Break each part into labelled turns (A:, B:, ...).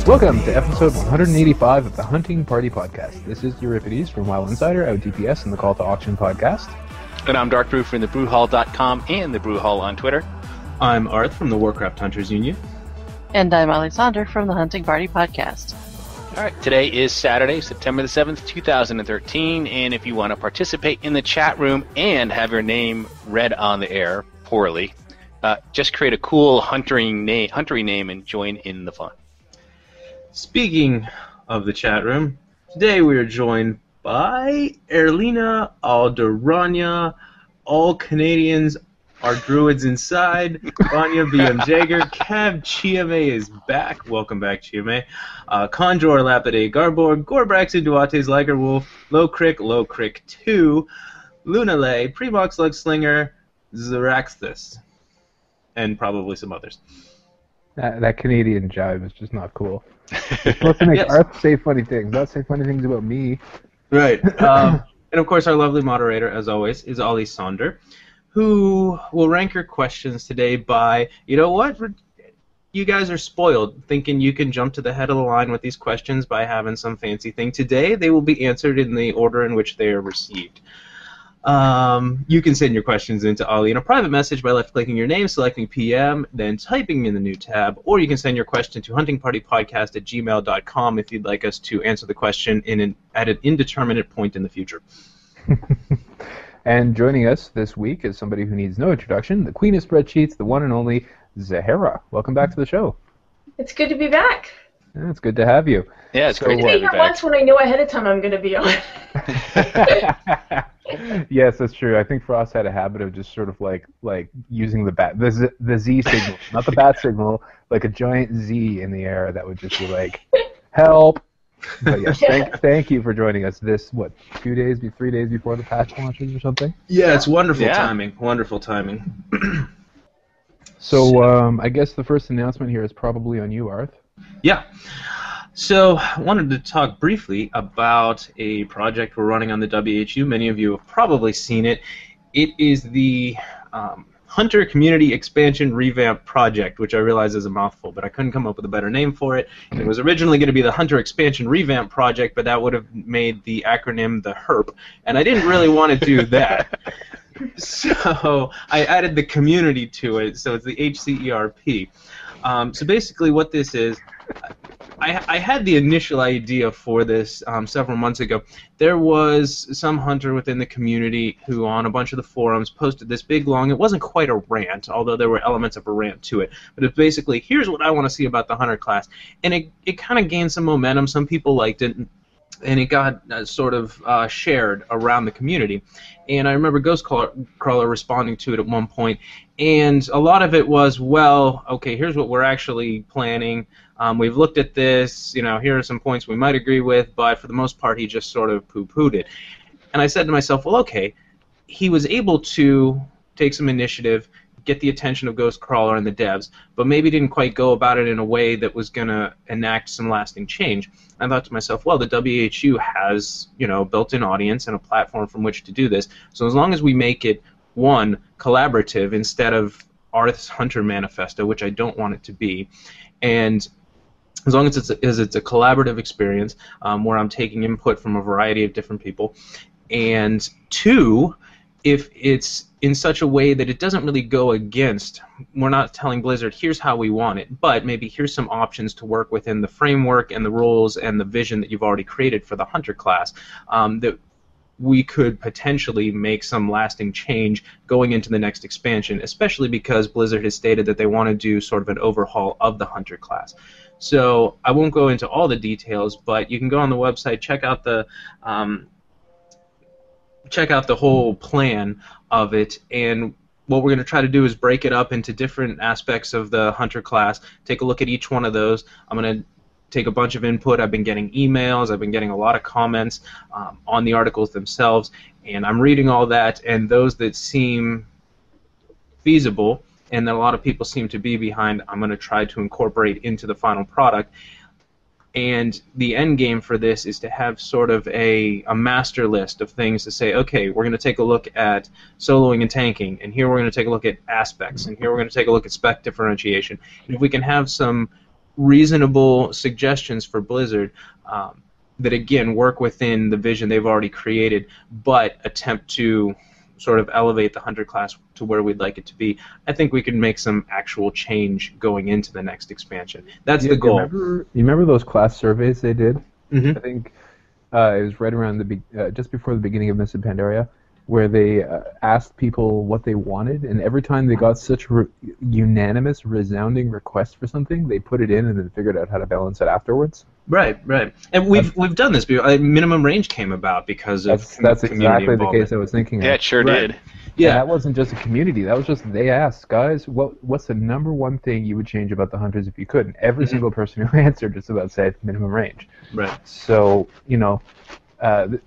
A: Welcome to episode 185 of the Hunting Party Podcast. This is Euripides from WoW Insider, OutDPS, and the Call to Auction podcast.
B: And I'm Dark Brew from thebrewhall.com and the Brewhall on Twitter.
C: I'm Arth from the Warcraft Hunters Union.
D: And I'm Alexander from the Hunting Party Podcast.
B: All right, today is Saturday, September the 7th, 2013, and if you want to participate in the chat room and have your name read on the air poorly, just create a cool huntery name and join in the fun.
C: Speaking of the chat room, today we are joined by Erlina Alderanya, all Canadians are druids inside, Vanya BM Jager, Cav Chiame is back, welcome back Chiame, Conjur Lapide Garborg, Gorbraxon Duates Liger Wolf, Low Crick 2, Lunale, Premox Lugslinger, Zaraxthus, and probably some others.
A: That Canadian jive is just not cool. You're supposed to make Arth say funny things, not say funny things about me.
C: Right. And of course, our lovely moderator, as always, is Ollie Sonder, who will rank your questions today by, you know what? You guys are spoiled, thinking you can jump to the head of the line with these questions by having some fancy thing. Today, they will be answered in the order in which they are received. You can send your questions into Ollie in a private message by left-clicking your name, selecting PM, then typing in the new tab, or you can send your question to huntingpartypodcast@gmail.com if you'd like us to answer the question at an indeterminate point in the future.
A: And joining us this week is somebody who needs no introduction, the queen of spreadsheets, the one and only Zahara. Welcome back to the show.
E: It's good to be back.
A: Yeah, it's good to have you.
B: Yeah, it's great to
E: be
B: have you
E: here
B: back.
E: once when I know ahead of time I'm going to be on.
A: Yes, that's true. I think Frost had a habit of just sort of like using the Z signal, not the bat signal, like a giant Z in the air that would just be like, help. But yes, thank you for joining us this, 3 days before the patch launches or something?
C: Yeah, it's wonderful timing. Wonderful timing.
A: So, I guess the first announcement here is probably on you, Arth.
C: Yeah. So, I wanted to talk briefly about a project we're running on the WHU. Many of you have probably seen it. It is the Hunter Community Expansion Revamp Project, which I realize is a mouthful, but I couldn't come up with a better name for it. It was originally going to be the Hunter Expansion Revamp Project, but that would have made the acronym the HERP, and I didn't really want to do that. So I added the community to it, so it's the HCERP. So basically what this is, I had the initial idea for this several months ago. There was some hunter within the community who on a bunch of the forums posted this big long, it wasn't quite a rant, although there were elements of a rant to it, but it's basically, here's what I want to see about the hunter class. And it kind of gained some momentum. Some people liked it, and it got sort of shared around the community. And I remember Ghostcrawler responding to it at one point, and a lot of it was, well, okay, here's what we're actually planning. We've looked at this, here are some points we might agree with, but for the most part he just sort of poo-pooed it. And I said to myself, well, okay, he was able to take some initiative, get the attention of Ghostcrawler and the devs, but maybe didn't quite go about it in a way that was going to enact some lasting change. I thought to myself, well, the WHU has, a built-in audience and a platform from which to do this, so as long as we make it, one, collaborative instead of Arth's Hunter Manifesto, which I don't want it to be, and as long as it's a collaborative experience where I'm taking input from a variety of different people, and two, if it's in such a way that it doesn't really go against, we're not telling Blizzard, here's how we want it, but maybe here's some options to work within the framework and the rules and the vision that you've already created for the Hunter class, that we could potentially make some lasting change going into the next expansion, especially because Blizzard has stated that they want to do sort of an overhaul of the Hunter class. So I won't go into all the details, but you can go on the website, check out the whole plan of it, and what we're going to try to do is break it up into different aspects of the Hunter class, take a look at each one of those. I'm going to take a bunch of input. I've been getting emails, I've been getting a lot of comments on the articles themselves, and I'm reading all that, and those that seem feasible and that a lot of people seem to be behind, I'm going to try to incorporate into the final product. And the end game for this is to have sort of a master list of things to say, okay, we're going to take a look at soloing and tanking, and here we're going to take a look at aspects, and here we're going to take a look at spec differentiation. And if we can have some reasonable suggestions for Blizzard that, again, work within the vision they've already created, but attempt to sort of elevate the Hunter class to where we'd like it to be, I think we can make some actual change going into the next expansion. That's the goal.
A: You remember those class surveys they did?
C: Mm-hmm.
A: I think it was right around just before the beginning of Mists of Pandaria, where they asked people what they wanted, and every time they got such unanimous, resounding requests for something, they put it in and then figured out how to balance it afterwards.
C: Right. And we've done this before. Minimum range came about because of
A: that's exactly the case I was thinking of.
B: Yeah, it sure did.
A: Yeah, that wasn't just a community. That was just they asked, guys, what's the number one thing you would change about the Hunters if you could? And every single person who answered just about said minimum range.
C: Right.
A: So I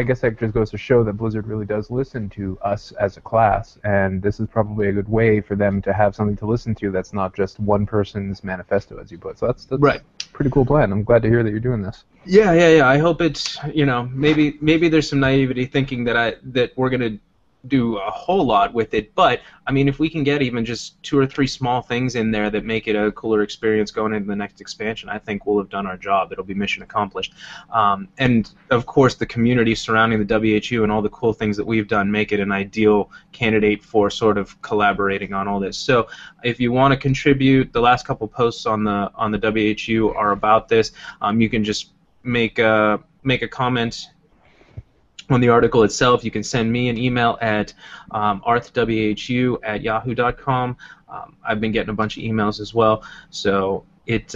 A: guess that just goes to show that Blizzard really does listen to us as a class, and this is probably a good way for them to have something to listen to that's not just one person's manifesto, as you put. So that's
C: right.
A: a pretty cool plan. I'm glad to hear that you're doing this.
C: Yeah. I hope it's, maybe there's some naivety thinking that we're gonna do a whole lot with it, but I mean, if we can get even just 2 or 3 small things in there that make it a cooler experience going into the next expansion, I think we'll have done our job. It'll be mission accomplished. And of course, the community surrounding the WHU and all the cool things that we've done make it an ideal candidate for sort of collaborating on all this. So, if you want to contribute, the last couple posts on the WHU are about this. You can just make a comment on the article itself. You can send me an email at arthwhu@yahoo.com. I've been getting a bunch of emails as well, so it's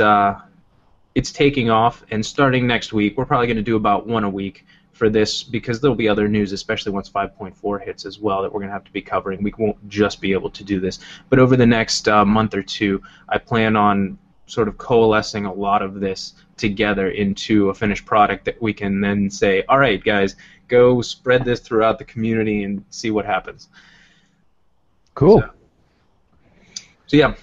C: taking off. And starting next week, we're probably going to do about 1 a week for this, because there'll be other news, especially once 5.4 hits as well, that we're going to have to be covering. We won't just be able to do this, but over the next month or two, I plan on sort of coalescing a lot of this together into a finished product that we can then say, all right, guys, go spread this throughout the community and see what happens.
A: Cool.
C: So yeah.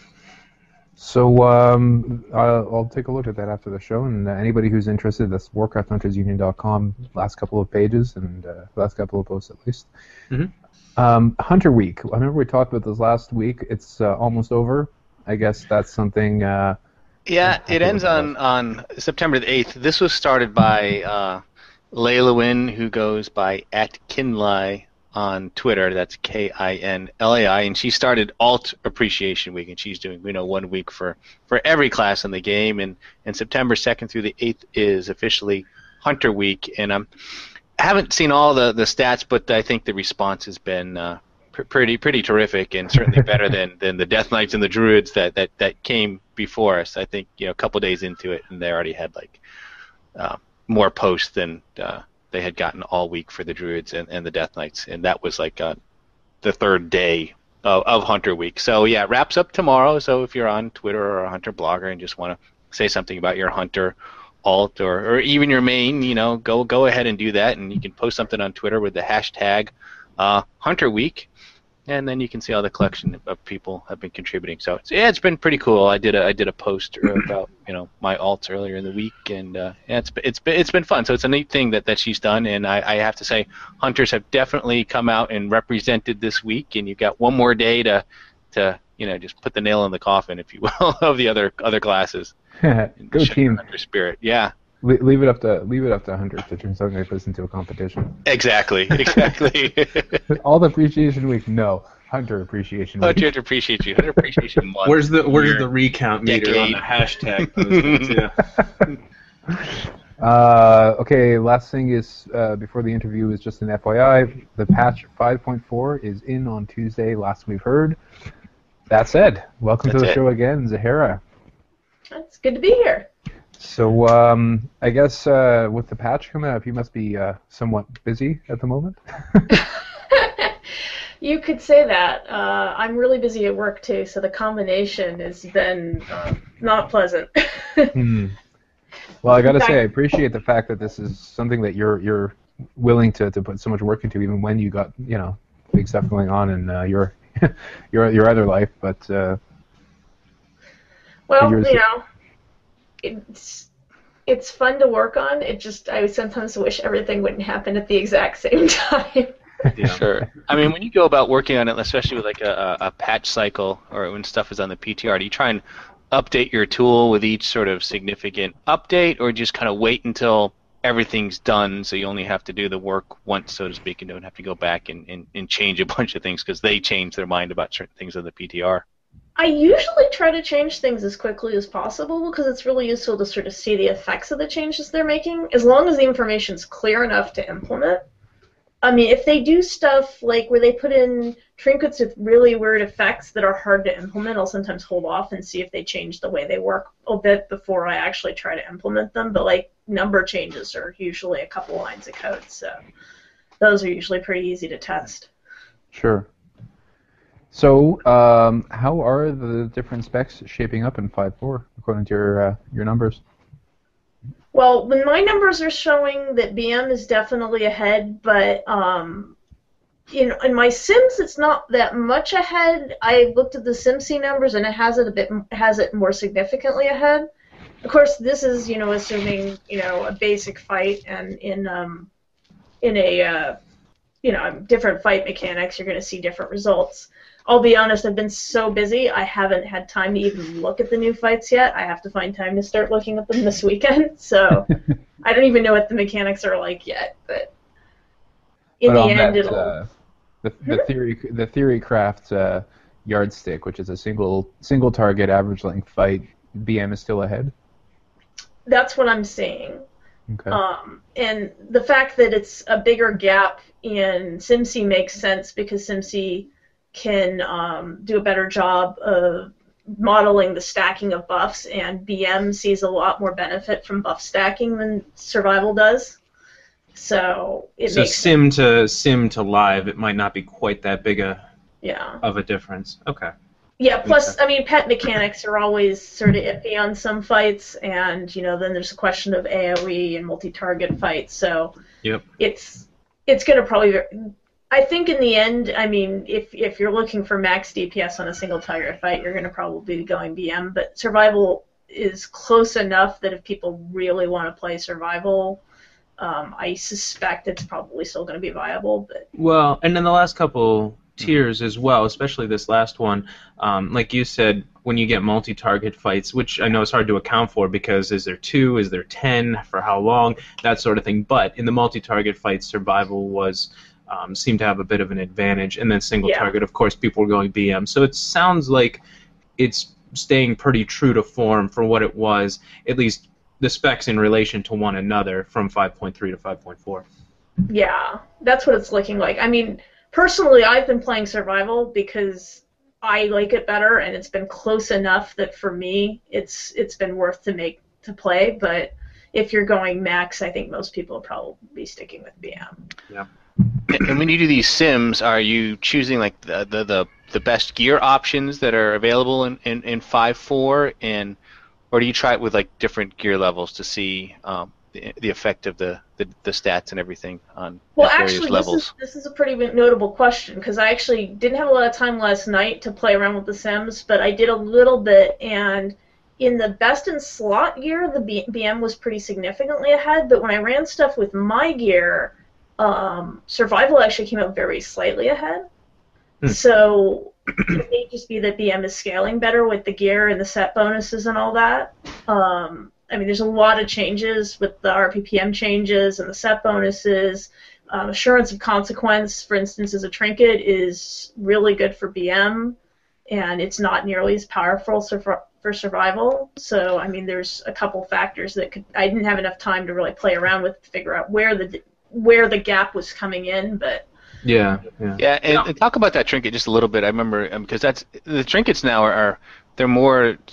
A: So I'll take a look at that after the show, and anybody who's interested, that's WarcraftHuntersUnion.com, last couple of pages, and last couple of posts at least.
C: Mm-hmm.
A: Hunter Week. I remember we talked about this last week. It's almost over. I guess that's something...
B: yeah, it ends on September the 8th. This was started by Layla Wynn, who goes by @Kinlai on Twitter. That's KINLAI, and she started Alt Appreciation Week, and she's doing 1 week for every class in the game. And September 2nd through the 8th is officially Hunter Week, and I haven't seen all the stats, but I think the response has been pretty terrific, and certainly better than the Death Knights and the Druids that came before us. I think a couple days into it, and they already had more posts than they had gotten all week for the Druids and the Death Knights, and that was the 3rd day of Hunter Week. So yeah, it wraps up tomorrow. So if you're on Twitter or a Hunter blogger and just want to say something about your Hunter alt or even your main, go ahead and do that, and you can post something on Twitter with the hashtag Hunter Week, and then you can see all the collection of people have been contributing. So it's been pretty cool. I did a post about my alts earlier in the week, and it's been fun. So it's a neat thing that she's done, and I have to say, Hunters have definitely come out and represented this week, and you've got one more day to just put the nail in the coffin, if you will, of the other classes.
A: Go team!
B: Hunter spirit, yeah.
A: Leave it up to Hunters to turn something like this into a competition.
B: Exactly.
A: All the Appreciation Week, no. Hunter Appreciation Week.
B: Hunter Appreciation Month.
C: Where's the recount meter on the hashtag postings?
A: Yeah. Okay, last thing is before the interview is just an FYI. The patch 5.4 is in on Tuesday. Last we've heard. That said, welcome to the show again, Zahara.
E: It's good to be here.
A: So I guess with the patch coming up, you must be somewhat busy at the moment.
E: You could say that. I'm really busy at work too, so the combination has been not pleasant.
A: Well, I gotta say, I appreciate the fact that this is something that you're willing to put so much work into, even when you got big stuff going on in your other life. But
E: well, it's fun to work on. I sometimes wish everything wouldn't happen at the exact same time.
B: Yeah. Sure. I mean, when you go about working on it, especially with a patch cycle or when stuff is on the PTR, do you try and update your tool with each sort of significant update, or just kind of wait until everything's done so you only have to do the work once, so to speak, and don't have to go back and change a bunch of things because they change their mind about certain things in the PTR?
E: I usually try to change things as quickly as possible because it's really useful to sort of see the effects of the changes they're making, as long as the information's clear enough to implement. I mean, if they do stuff like where they put in trinkets with really weird effects that are hard to implement, I'll sometimes hold off and see if they change the way they work a bit before I actually try to implement them. But like number changes are usually a couple lines of code, so those are usually pretty easy to test.
A: Sure. So, how are the different specs shaping up in 5.4 according to your numbers?
E: Well, when my numbers are showing that BM is definitely ahead, but in my Sims it's not that much ahead. I looked at the SimC numbers and it has it more significantly ahead. Of course, this is assuming a basic fight, and in a different fight mechanics, you're going to see different results. I'll be honest, I've been so busy, I haven't had time to even look at the new fights yet. I have to find time to start looking at them this weekend, so I don't even know what the mechanics are like yet. But in the end, it'll...
A: The Theorycraft yardstick, which is a single target average length fight, BM is still ahead?
E: That's what I'm seeing.
A: Okay.
E: And the fact that it's a bigger gap in SimC makes sense because SimC can do a better job of modeling the stacking of buffs, and BM sees a lot more benefit from buff stacking than Survival does. So makes
C: sim to live, it might not be quite that big of a difference. Okay.
E: Yeah, plus, I mean, pet mechanics are always sort of iffy on some fights, and, then there's a question of AoE and multi-target fights, so
C: yep.
E: It's going to probably... I think in the end, I mean, if you're looking for max DPS on a single target fight, you're going to probably be going BM, but Survival is close enough that if people really want to play Survival, I suspect it's probably still going to be viable. But
C: well, and then the last couple tiers as well, especially this last one, like you said, when you get multi-target fights, which I know is hard to account for because is there 2, is there 10, for how long, that sort of thing, but in the multi-target fights, Survival was... seemed to have a bit of an advantage, and then single target, of course, people were going BM. So it sounds like it's staying pretty true to form for what it was, at least the specs in relation to one another from 5.3 to 5.4.
E: Yeah, that's what it's looking like. I mean, personally, I've been playing Survival because I like it better, and it's been close enough that for me, it's been worth to play. But if you're going max, I think most people will probably be sticking with BM.
C: Yeah.
B: And when you do these sims, are you choosing like the best gear options that are available in 5.4, or do you try it with like different gear levels to see the effect of the stats and everything on various levels?
E: This is a pretty notable question because I actually didn't have a lot of time last night to play around with the sims, but I did a little bit, and in the best in slot gear, the BM was pretty significantly ahead, but when I ran stuff with my gear, Survival actually came out very slightly ahead. So it may just be that BM is scaling better with the gear and the set bonuses and all that. I mean, there's a lot of changes with the RPPM changes and the set bonuses. Assurance of Consequence, for instance, as a trinket is really good for BM, and it's not nearly as powerful for Survival. So, I mean, there's a couple factors that I didn't have enough time to really play around with to figure out where the gap was coming in, but
C: yeah,
B: and talk about that trinket just a little bit. I remember because that's the trinkets now they're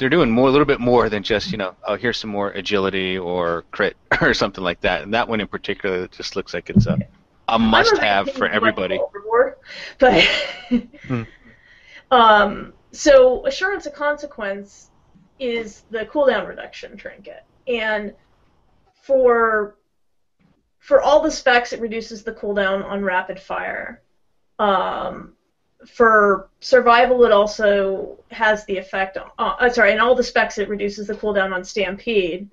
B: doing a little bit more than just oh, here's some more agility or crit or something like that. And that one in particular just looks like it's a must-have for everybody.
E: But so Assurance of Consequence is the cooldown reduction trinket, and for all the specs, it reduces the cooldown on rapid fire. For Survival, it also has the effect in all the specs, it reduces the cooldown on Stampede.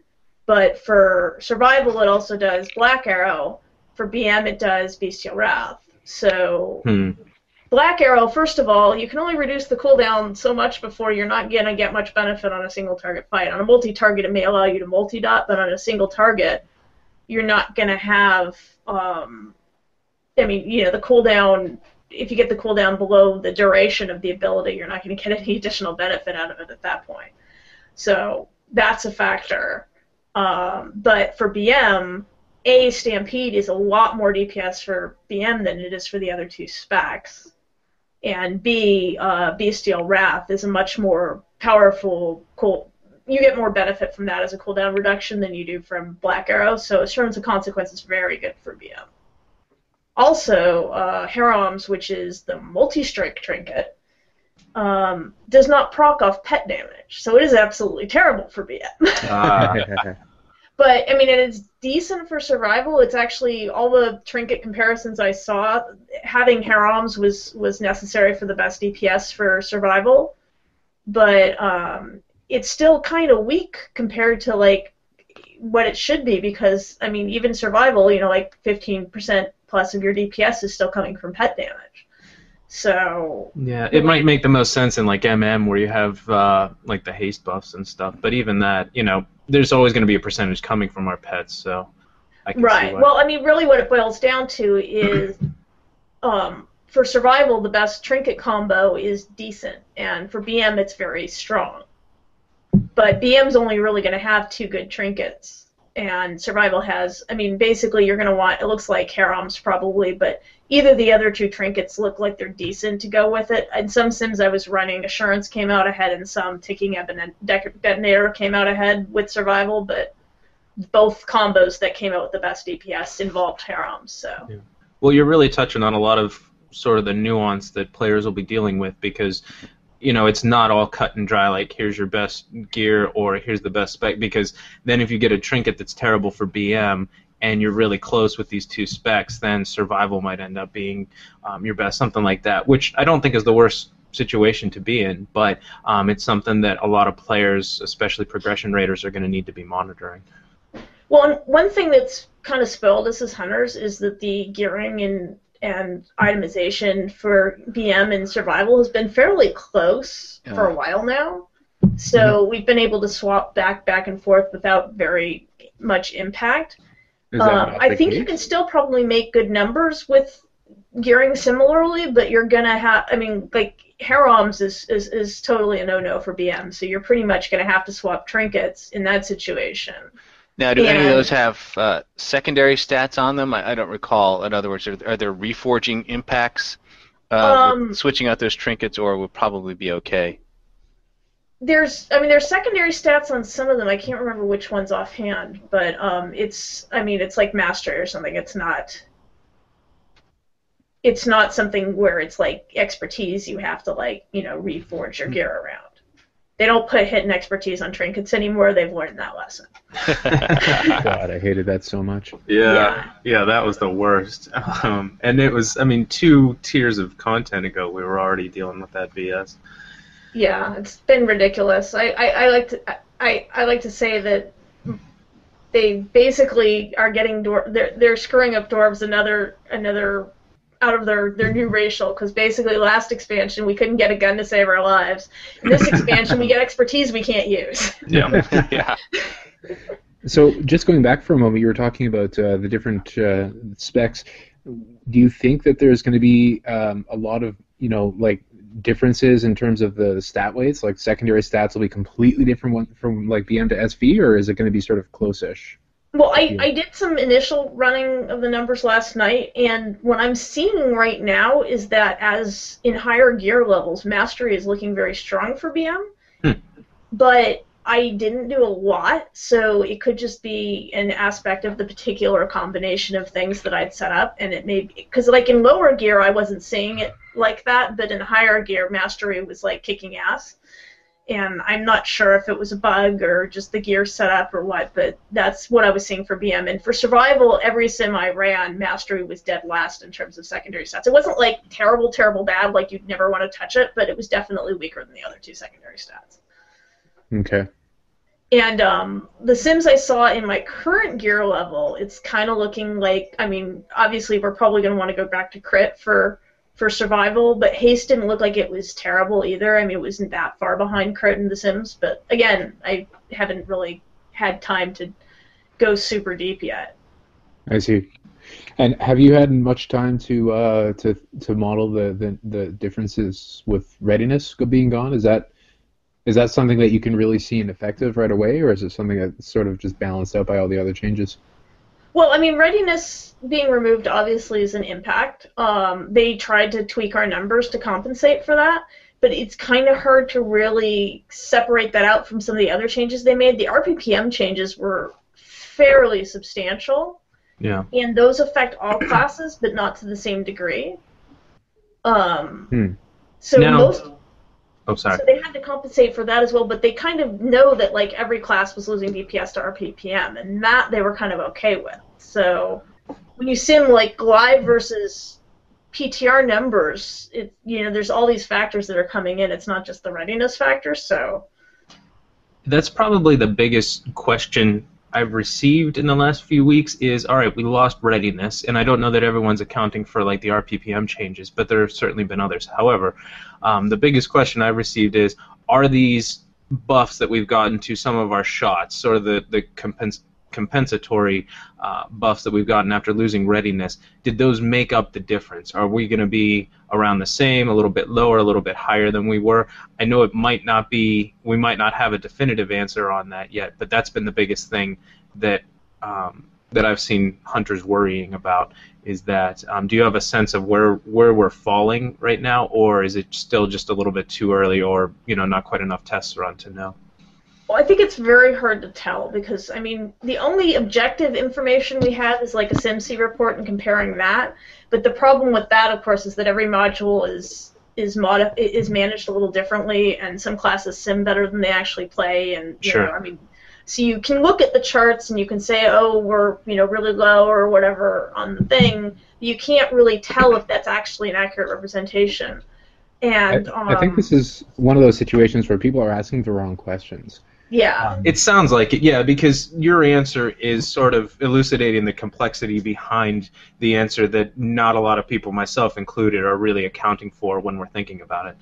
E: But for Survival, it also does Black Arrow. For BM, it does Bestial Wrath. So Black Arrow, first of all, you can only reduce the cooldown so much before you're not going to get much benefit on a single target fight. On a multi-target, it may allow you to multi-dot, but on a single target, you're not going to have, the cooldown, if you get the cooldown below the duration of the ability, you're not going to get any additional benefit out of it at that point. So that's a factor. But for BM, A, Stampede is a lot more DPS for BM than it is for the other two specs. And B, Bestial Wrath is a much more powerful you get more benefit from that as a cooldown reduction than you do from Black Arrow, so in terms of consequences, very good for BM. Also, Haroms, which is the multi-strike trinket, does not proc off pet damage, so it is absolutely terrible for BM. But, I mean, it's decent for survival. It's actually, all the trinket comparisons I saw, having Haroms was necessary for the best DPS for survival, but it's still kind of weak compared to, like, what it should be, because, I mean, even survival, 15% plus of your DPS is still coming from pet damage. So...
C: Yeah, it might make the most sense in, like, MM, where you have, like, the haste buffs and stuff, but even that, there's always going to be a percentage coming from our pets, so I can see why.
E: Well, I mean, really what it boils down to is, for survival, the best trinket combo is decent, and for BM, it's very strong. But BM's only really going to have two good trinkets, and survival has, I mean, basically you're going to want, it looks like Haroms probably, but either the other two trinkets look like they're decent to go with it. In some sims I was running, Assurance came out ahead, and some Ticking Detonator came out ahead with survival, but both combos that came out with the best DPS involved Haroms, so.
C: Yeah. Well, you're really touching on a lot of sort of the nuance that players will be dealing with, because it's not all cut and dry, like here's your best gear or here's the best spec, because then if you get a trinket that's terrible for BM and you're really close with these two specs, then survival might end up being your best, something like that, which I don't think is the worst situation to be in, but it's something that a lot of players, especially progression raters, are going to need to be monitoring.
E: Well, one thing that's kind of spoiled us as hunters is that the gearing and itemization for BM and survival has been fairly close for a while now. So we've been able to swap back and forth without very much impact. I think you can still probably make good numbers with gearing similarly, but you're going to have, I mean, like, Haroms is totally a no-no for BM, so you're pretty much going to have to swap trinkets in that situation.
B: Now, do any of those have secondary stats on them? I don't recall. In other words, are there reforging impacts with switching out those trinkets, or would probably be okay?
E: There's secondary stats on some of them. I can't remember which ones offhand, but it's like mastery or something. It's not something where it's like expertise you have to reforge your gear around. They don't put hidden expertise on trinkets anymore. They've learned that lesson.
A: God, I hated that so much.
C: Yeah, that was the worst. And it was, 2 tiers of content ago, we were already dealing with that BS.
E: Yeah, it's been ridiculous. I like to say that they basically are getting they're screwing up dwarves another out of their new racial, because basically last expansion we couldn't get a gun to save our lives. In this expansion we get expertise we can't use.
C: Yeah.
B: Yeah.
A: So just going back for a moment, you were talking about the different specs. Do you think that there's going to be a lot of differences in terms of the stat weights? Like secondary stats will be completely different from like BM to SV, or is it going to be sort of close-ish?
E: Well, I did some initial running of the numbers last night, and what I'm seeing right now is that as in higher gear levels, Mastery is looking very strong for BM, but I didn't do a lot, so it could just be an aspect of the particular combination of things that I'd set up, and it may be, because like in lower gear I wasn't seeing it like that, but in higher gear Mastery was like kicking ass. And I'm not sure if it was a bug or just the gear setup or what, but that's what I was seeing for BM. And for survival, every sim I ran, Mastery was dead last in terms of secondary stats. It wasn't like terrible, terrible bad, like you'd never want to touch it, but it was definitely weaker than the other two secondary stats.
A: Okay.
E: And the sims I saw in my current gear level, it's kind of looking like, obviously we're probably going to want to go back to crit for for survival, but haste didn't look like it was terrible either. I mean, it wasn't that far behind Crit and The Sims, but again, I haven't really had time to go super deep yet.
A: I see. And have you had much time to model the differences with readiness being gone? Is that something that you can really see an effective right away, or is it something that's sort of just balanced out by all the other changes?
E: Well, I mean, readiness being removed obviously is an impact. They tried to tweak our numbers to compensate for that, but it's kind of hard to really separate that out from some of the other changes they made. The RPPM changes were fairly substantial, and those affect all classes, but not to the same degree. So
C: now,
E: So they had to compensate for that as well, but they kind of know that like every class was losing DPS to RPPM, and that they were kind of okay with. So when you sim like Glide versus PTR numbers, there's all these factors that are coming in. It's not just the readiness factor. So
C: that's probably the biggest question I've received in the last few weeks is, all right, we lost readiness, and I don't know that everyone's accounting for like the RPPM changes, but there have certainly been others. However, the biggest question I've received is, are these buffs that we've gotten to some of our shots, sort of the compensatory buffs that we've gotten after losing readiness, did those make up the difference? Are we going to be around the same, a little bit lower, a little bit higher than we were? I know it might not be, we might not have a definitive answer on that yet, but that's been the biggest thing that that I've seen hunters worrying about, is that do you have a sense of where we're falling right now, or is it still just a little bit too early, or not quite enough tests run to know?
E: Well, I think it's very hard to tell because, I mean, the only objective information we have is like a SimC report and comparing that. But the problem with that, of course, is that every module is managed a little differently, and some classes sim better than they actually play. And so you can look at the charts and you can say, oh, we're really low or whatever on the thing. But you can't really tell if that's actually an accurate representation. And
A: I think this is one of those situations where people are asking the wrong questions.
E: Yeah.
C: It sounds like it, yeah, because your answer is sort of elucidating the complexity behind the answer that not a lot of people, myself included, are really accounting for when we're thinking about it.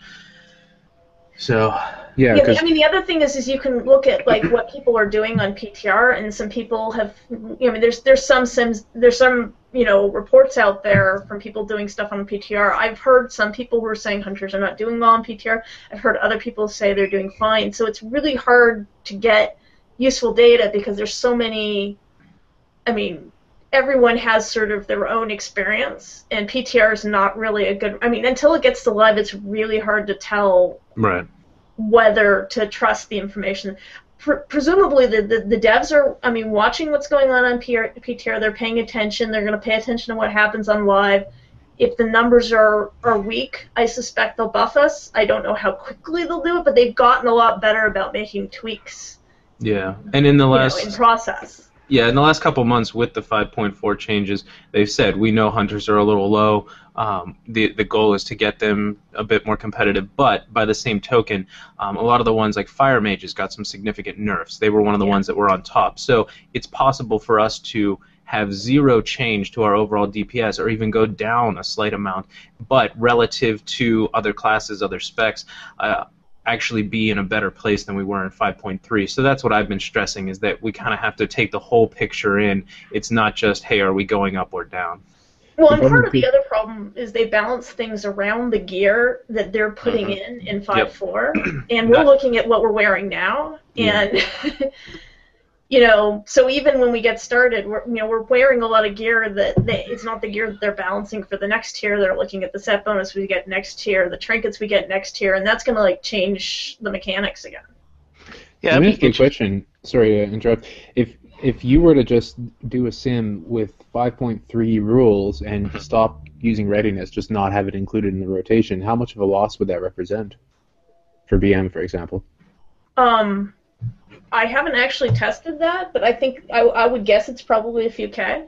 C: So,
E: yeah, I mean, the other thing is you can look at like what people are doing on PTR, and some people have, there's some sims, there's some reports out there from people doing stuff on PTR. I've heard some people who are saying hunters are not doing well on PTR. I've heard other people say they're doing fine. So it's really hard to get useful data because there's so many. I mean, everyone has sort of their own experience, and PTR is not really a good. I mean, until it gets to live, it's really hard to tell whether to trust the information. Presumably, the devs are, watching what's going on PTR. They're paying attention. They're going to pay attention to what happens on live. If the numbers are weak, I suspect they'll buff us. I don't know how quickly they'll do it, but they've gotten a lot better about making tweaks.
C: Yeah, and in the last
E: in process.
C: Yeah, in the last couple months with the 5.4 changes, they've said we know hunters are a little low. The goal is to get them a bit more competitive, but by the same token, a lot of the ones like Fire Mages got some significant nerfs. They were one of the ones that were on top. So it's possible for us to have zero change to our overall DPS or even go down a slight amount, but relative to other classes, other specs, actually be in a better place than we were in 5.3. So that's what I've been stressing, is that we kind of have to take the whole picture in. It's not just, hey, are we going up or down?
E: Well, and part of the other problem is they balance things around the gear that they're putting in 5.4, and we're looking at what we're wearing now, and so even when we get started, we're wearing a lot of gear that it's not the gear that they're balancing for the next tier. They're looking at the set bonus we get next tier, the trinkets we get next tier, and that's going to change the mechanics again.
B: Yeah,
A: let me ask you a question. Sorry to interrupt. If you were to just do a sim with 5.3 rules and stop using readiness, just not have it included in the rotation, how much of a loss would that represent for BM, for example?
E: I haven't actually tested that, but I think I would guess it's probably a few K.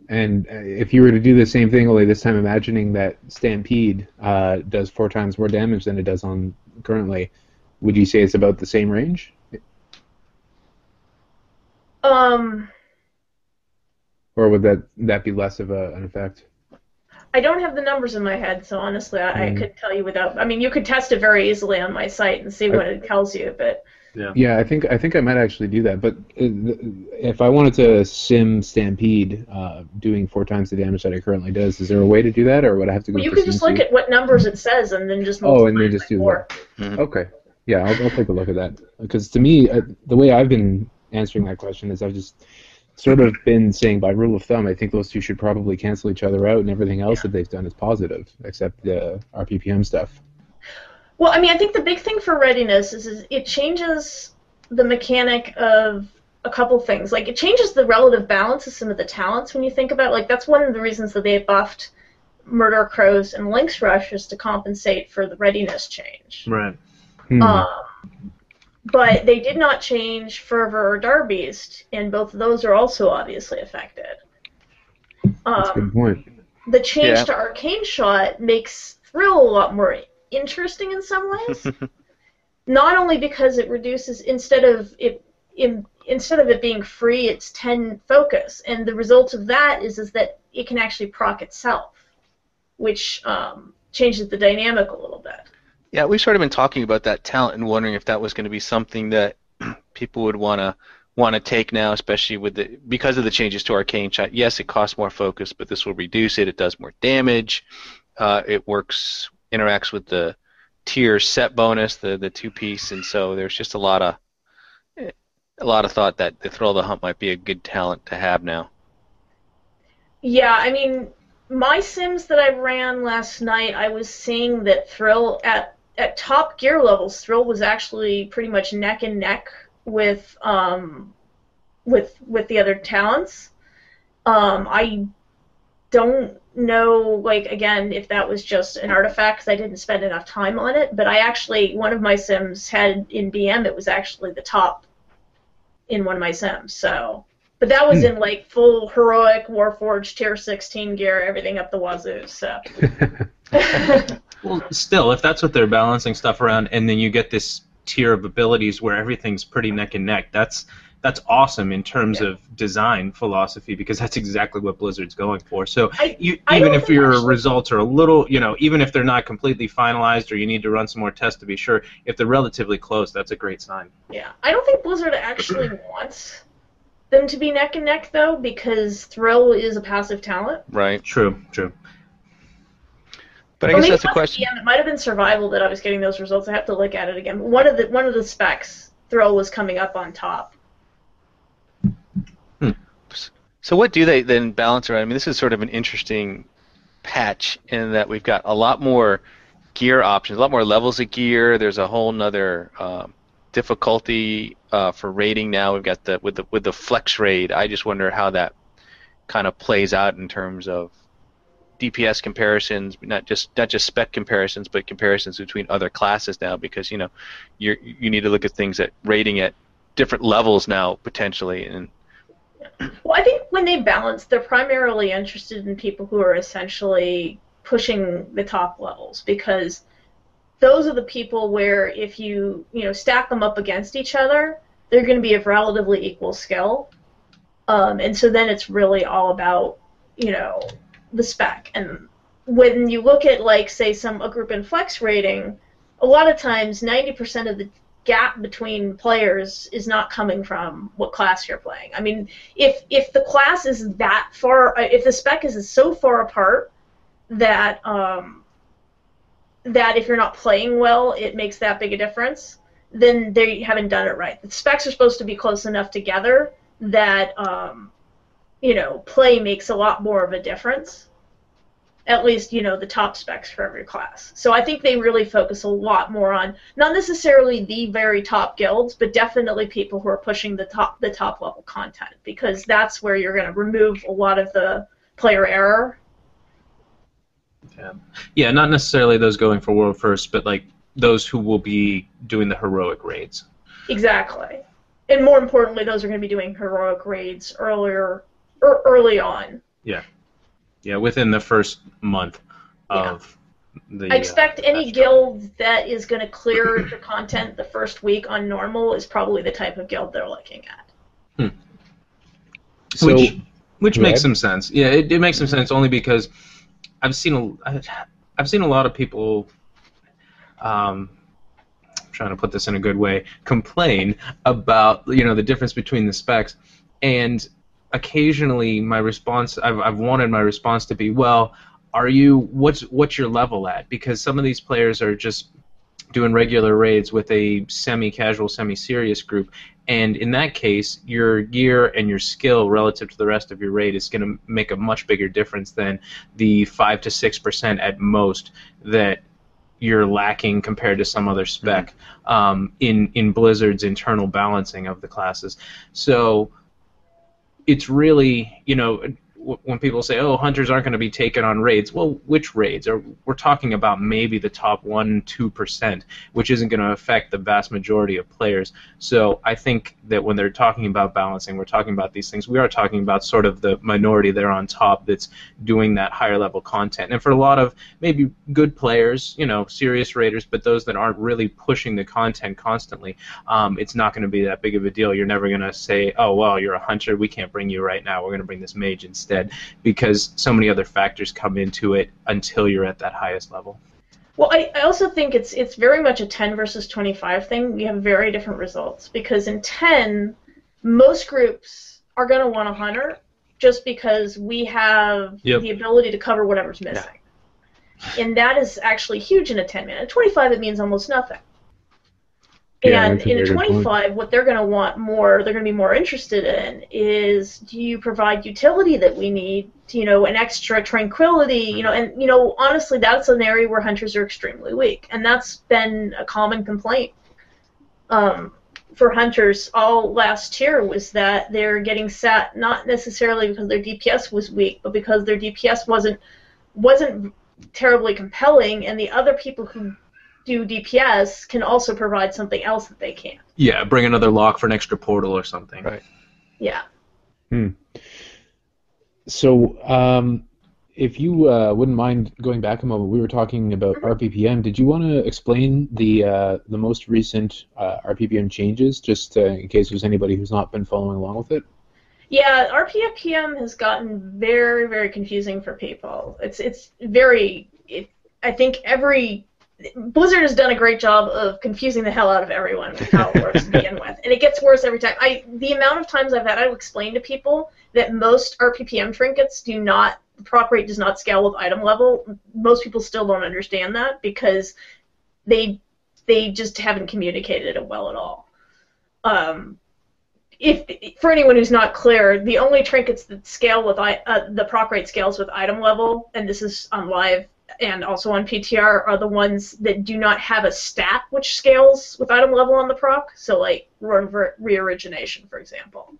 A: And if you were to do the same thing, only this time imagining that Stampede does 4 times more damage than it does on currently, would you say it's about the same range?
E: Or
A: would that be less of an effect?
E: I don't have the numbers in my head, so honestly, I could tell you without. I mean, you could test it very easily on my site and see what it tells you, but.
A: Yeah, I think I might actually do that. But if I wanted to sim Stampede, doing 4 times the damage that it currently does, is there a way to do that, or would I have to go?
E: Well, you
A: for
E: can just look at what numbers it says and then just multiply
A: and then just do
E: 4.
A: that. Mm-hmm. Okay. Yeah, I'll take a look at that. Because to me, the way I've been answering that question is I've just sort of been saying, by rule of thumb, I think those two should probably cancel each other out, and everything else that they've done is positive, except the RPPM stuff.
E: Well, I mean, I think the big thing for readiness is it changes the mechanic of a couple things. Like, it changes the relative balance of some of the talents when you think about it. Like, that's one of the reasons that they buffed Murder Crows and Lynx Rush, is to compensate for the readiness change.
C: Right.
E: But they did not change Fervor or Darbeast, and both of those are also obviously affected.
A: That's a good point.
E: The change to Arcane Shot makes Thrill a lot more interesting in some ways. Not only because it reduces, instead of it being free, it's 10 focus, and the result of that is that it can actually proc itself, which changes the dynamic a little bit.
B: Yeah, we've sort of been talking about that talent and wondering if that was going to be something that people would want to take now, especially because of the changes to Arcane Shot. Yes, it costs more focus, but this will reduce it. It does more damage. It interacts with the tier set bonus, the 2-piece, and so there's just a lot of thought that the Thrill of the Hunt might be a good talent to have now.
E: Yeah, I mean, my sims that I ran last night, I was seeing that Thrill at top gear levels, Thrill was actually pretty much neck and neck with the other talents. I don't know, like, again, if that was just an artifact because I didn't spend enough time on it, but one of my sims had in BM, it was actually the top in one of my sims, so. But that was in, like, full heroic Warforged tier 16 gear, everything up the wazoo, so.
C: Well, still, if that's what they're balancing stuff around, and then you get this tier of abilities where everything's pretty neck and neck, that's awesome in terms of design philosophy, because that's exactly what Blizzard's going for. So even if your results are a little, even if they're not completely finalized or you need to run some more tests to be sure, if they're relatively close, that's a great sign.
E: Yeah, I don't think Blizzard actually wants them to be neck and neck, though, because Thrill is a passive talent.
B: Right.
C: True.
B: But I guess that's a question.
E: It might have been Survival that I was getting those results. I have to look at it again. One of the specs, Thrill was coming up on top.
B: So what do they then balance around? I mean, this is sort of an interesting patch in that we've got a lot more gear options, a lot more levels of gear. There's a whole nother difficulty for raiding now. We've got with the flex raid. I just wonder how that kind of plays out in terms of DPS comparisons, not just spec comparisons, but comparisons between other classes now, because you need to look at things at rating at different levels now potentially. And
E: well, I think when they balance, they're primarily interested in people who are essentially pushing the top levels, because those are the people where if you stack them up against each other, they're going to be of relatively equal skill, and so then it's really all about the spec. And when you look at, like, say, a group in flex rating, a lot of times 90% of the gap between players is not coming from what class you're playing. I mean, if the class is that far, if the spec is so far apart that that if you're not playing well, it makes that big a difference, then they haven't done it right. The specs are supposed to be close enough together that play makes a lot more of a difference. At least, the top specs for every class. So I think they really focus a lot more on, not necessarily the very top guilds, but definitely people who are pushing the top level content, because that's where you're going to remove a lot of the player error.
C: Yeah, not necessarily those going for world first, but like those who will be doing the heroic raids.
E: Exactly. And more importantly, those are going to be doing heroic raids early on.
C: Yeah, within the first month of the...
E: I expect any guild that is going to clear the content the first week on normal is probably the type of guild they're looking at.
C: Which makes some sense. Yeah, it makes some sense only because I've seen a lot of people. Trying to put this in a good way, complain about the difference between the specs, and occasionally my response, I've wanted my response to be, well, what's your level at? Because some of these players are just doing regular raids with a semi-casual, semi-serious group, and in that case, your gear and your skill relative to the rest of your raid is going to make a much bigger difference than the 5 to 6% at most that you're lacking compared to some other spec in Blizzard's internal balancing of the classes. So it's really, when people say, oh, hunters aren't going to be taken on raids, well, which raids? We're talking about maybe the top 1-2%, which isn't going to affect the vast majority of players. So I think that when they're talking about balancing, we're talking about these things, we are talking about sort of the minority there on top that's doing that higher level content. And for a lot of maybe good players, serious raiders, but those that aren't really pushing the content constantly, it's not going to be that big of a deal. You're never going to say, oh, well, you're a hunter, we can't bring you right now, we're going to bring this mage instead. Because so many other factors come into it until you're at that highest level.
E: Well, I also think it's very much a 10 versus 25 thing. We have very different results because in 10, most groups are going to want a hunter just because we have the ability to cover whatever's missing. Yeah. And that is actually huge in a 10-man. At 25, it means almost nothing.
A: Yeah,
E: and in a 25, what they're going to want more, they're going to be more interested in is, do you provide utility that we need, an extra tranquility, and, honestly, that's an area where hunters are extremely weak. And that's been a common complaint for hunters all last year was that they're getting sat not necessarily because their DPS was weak, but because their DPS wasn't terribly compelling, and the other people who do DPS can also provide something else that they can't.
C: Yeah, bring another lock for an extra portal or something.
B: Right.
E: Yeah.
A: So, if you wouldn't mind going back a moment, we were talking about RPPM. Did you want to explain the most recent RPPM changes, just in case there's anybody who's not been following along with it?
E: Yeah, RPPM has gotten very, very confusing for people. I think Blizzard has done a great job of confusing the hell out of everyone with how it works to begin with, and it gets worse every time. The amount of times I've had to explain to people that most RPPM trinkets the proc rate does not scale with item level. Most people still don't understand that because they just haven't communicated it well at all. For anyone who's not clear, the only trinkets that scale with the proc rate scales with item level, and this is on live and also on PTR, are the ones that do not have a stat which scales with item level on the proc. So like re-origination, for example,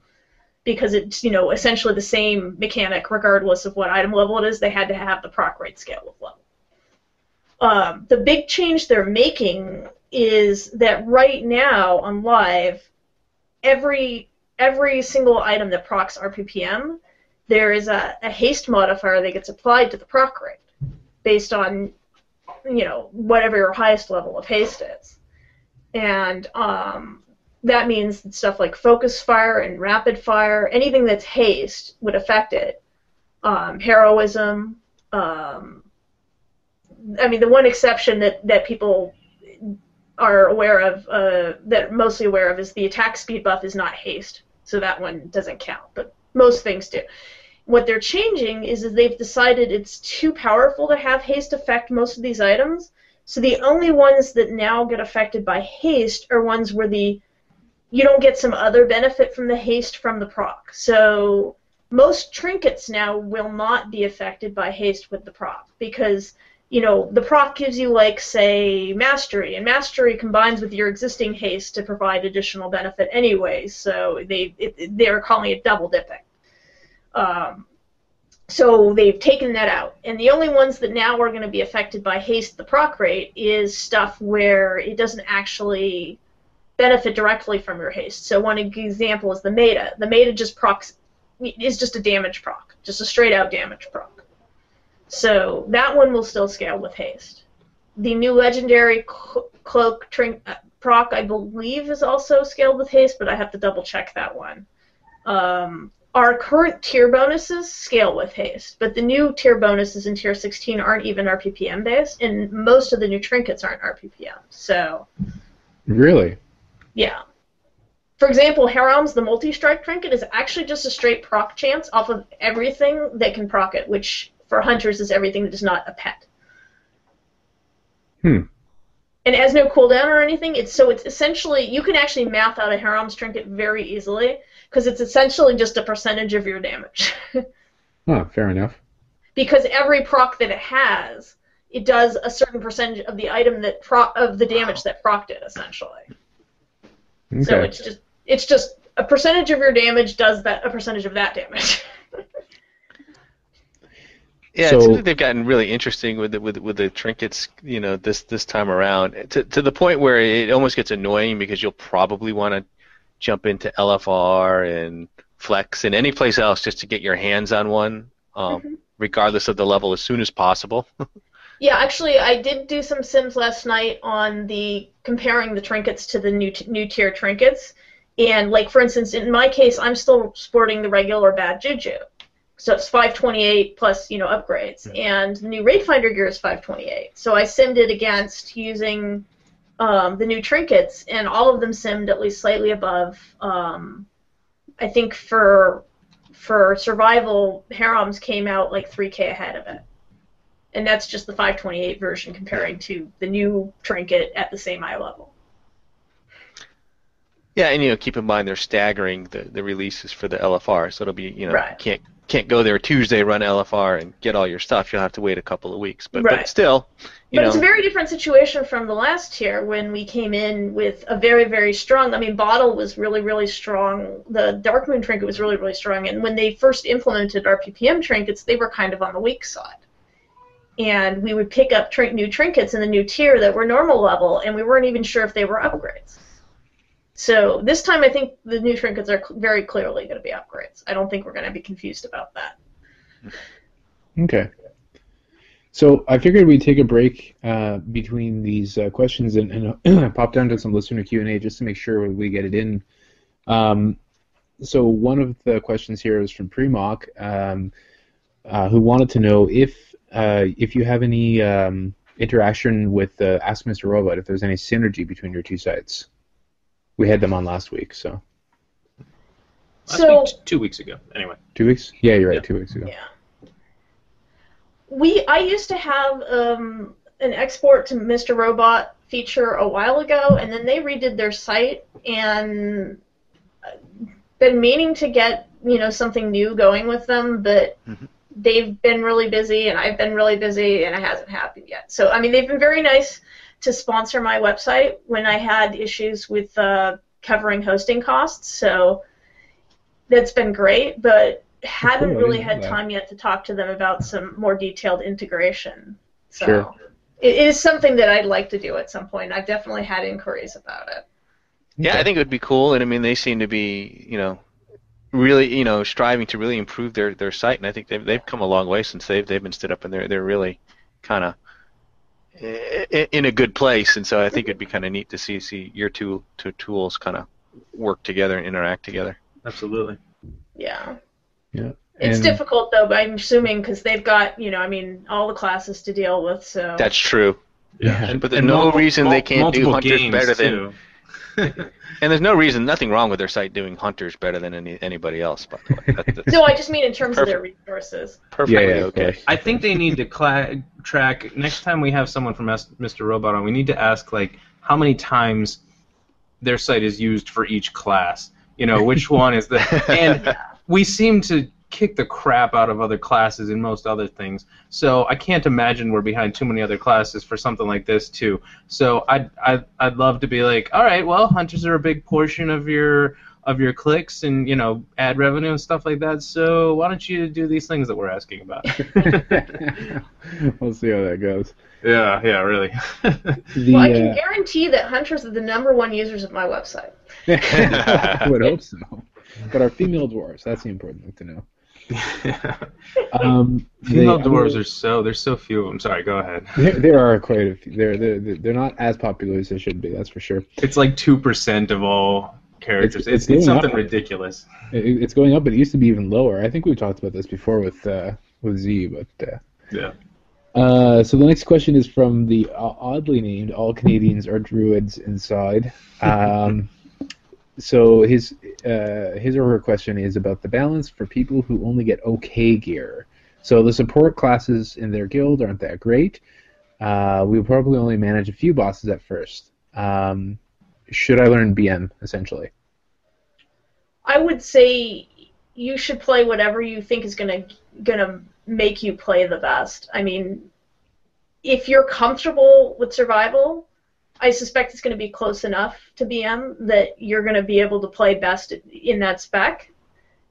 E: because it's essentially the same mechanic regardless of what item level it is. They had to have the proc rate scale with level. The big change they're making is that right now on live, every single item that procs RPPM, there is a haste modifier that gets applied to the proc rate based on, whatever your highest level of haste is. And that means that stuff like focus fire and rapid fire, anything that's haste would affect it. Heroism. The one exception that people are aware of, that mostly aware of, is the attack speed buff is not haste, so that one doesn't count, but most things do. What they're changing is they've decided it's too powerful to have haste affect most of these items, so the only ones that now get affected by haste are ones where you don't get some other benefit from the haste from the proc. So most trinkets now will not be affected by haste with the proc because the proc gives you, like, say, Mastery, and Mastery combines with your existing haste to provide additional benefit anyway, so they're calling it double dipping. So they've taken that out, and the only ones that now are going to be affected by haste, the proc rate, is stuff where it doesn't actually benefit directly from your haste. So one example is the Meta. The Meta is just a damage proc, just a straight-out damage proc. So that one will still scale with haste. The new legendary cloak proc, I believe, is also scaled with haste, but I have to double check that one. our current tier bonuses scale with haste, but the new tier bonuses in tier 16 aren't even RPPM based, and most of the new trinkets aren't RPPM. So,
A: Really?
E: yeah. For example, Haram's the multi-strike trinket is actually just a straight proc chance off of everything that can proc it, which for hunters is everything that is not a pet.
A: Hmm.
E: And it has no cooldown or anything. It's essentially, you can actually math out a Haram's trinket very easily, because it's essentially just a percentage of your damage.
A: Oh, fair enough.
E: Because every proc that it has, it does a certain percentage of the item of the damage that procced it, essentially.
A: Okay.
E: So it's just a percentage of your damage does a percentage of that damage.
B: Yeah,
A: So-
B: it seems like they've gotten really interesting with the trinkets, this time around, to the point where it almost gets annoying because you'll probably want to jump into LFR and Flex and any place else just to get your hands on one, regardless of the level, as soon as possible.
E: Yeah, actually, I did do some sims last night on comparing the trinkets to the new tier trinkets, and like for instance, in my case, I'm still sporting the regular bad juju. So it's 528 plus, upgrades. And the new Raid Finder gear is 528. So I simmed it against using the new trinkets, and all of them simmed at least slightly above. I think for survival, Haram's came out like 3K ahead of it. And that's just the 528 version comparing to the new trinket at the same eye level.
B: Yeah, and keep in mind they're staggering the releases for the LFR, so it'll be
E: Right.
B: you can't go there Tuesday, run LFR, and get all your stuff. You'll have to wait a couple of weeks. But
E: Right.
B: still,
E: But it's a very different situation from the last tier when we came in with a very, very strong. I mean, Bottle was really, really strong. The Dark Moon trinket was really, really strong. And when they first implemented our PPM trinkets, they were kind of on the weak side. And we would pick up new trinkets in the new tier that were normal level, and we weren't even sure if they were upgrades. So this time I think the new trinkets are very clearly going to be upgrades. I don't think we're going to be confused about that.
A: Okay. So I figured we'd take a break between these questions and pop down to some listener Q&A just to make sure we get it in. So one of the questions here is from Premok, who wanted to know if you have any interaction with Ask Mr. Robot, if there's any synergy between your two sites. We had them on last week, so.
C: Last week, 2 weeks ago. Anyway.
A: 2 weeks? Yeah, you're right.
C: Yeah.
A: 2 weeks ago.
E: Yeah. I used to have an export to Mr. Robot feature a while ago, and then they redid their site, and been meaning to get something new going with them, but they've been really busy, and I've been really busy, and it hasn't happened yet. So I mean, they've been very nice to sponsor my website when I had issues with covering hosting costs, so that's been great, but haven't
A: Cool, I
E: really
A: didn't
E: had
A: know that.
E: time yet to talk to them about some more detailed integration. So
A: Sure.
E: it is something that I'd like to do at some point. I've definitely had inquiries about it.
B: Yeah, I think it would be cool, and I mean they seem to be, really, striving to really improve their site, and I think they've come a long way since they've been stood up, and they're really kind of in a good place, and so I think it'd be kind of neat to see your two tools kind of work together and interact together.
C: Absolutely.
E: Yeah.
A: Yeah.
E: It's
A: And-
E: difficult though, but I'm assuming because they've got, all the classes to deal with. So
B: That's true.
A: Yeah.
B: But there's no reason they can't do
C: multiple
B: hunters
C: games,
B: better than.
C: too.
B: And there's no reason, nothing wrong with their site doing hunters better than anybody else. By the way, that's
E: no, I just mean in terms of their resources.
B: perfectly
A: Yeah, of
B: okay.
A: course.
C: I think they need to track next time we have someone from Mr. Robot on. We need to ask like how many times their site is used for each class. Which one is the and we seem to kick the crap out of other classes in most other things. So I can't imagine we're behind too many other classes for something like this too. So I'd love to be like, all right, well, hunters are a big portion of your clicks and ad revenue and stuff like that. So why don't you do these things that we're asking about?
A: We'll see how that goes.
C: Yeah, really.
A: The,
E: Well, I can guarantee that hunters are the #1 users of my website.
A: I would hope so. But our female dwarves, that's the important thing to know.
C: Female dwarves there's so few of them. Sorry, go ahead.
A: There are quite a few. They're not as popular as they should be. That's for sure.
C: It's like 2% of all characters.
A: It's
C: It's
A: going
C: something
A: up.
C: ridiculous.
A: It's going up. It used to be even lower. I think we've talked about this before with Z, but.
C: Yeah.
A: So the next question is from the oddly named "All Canadians Are Druids Inside." So his or her question is about the balance for people who only get okay gear. So the support classes in their guild aren't that great. We'll probably only manage a few bosses at first. Should I learn BM, essentially?
E: I would say you should play whatever you think is gonna make you play the best. I mean, if you're comfortable with survival, I suspect it's going to be close enough to BM that you're going to be able to play best in that spec.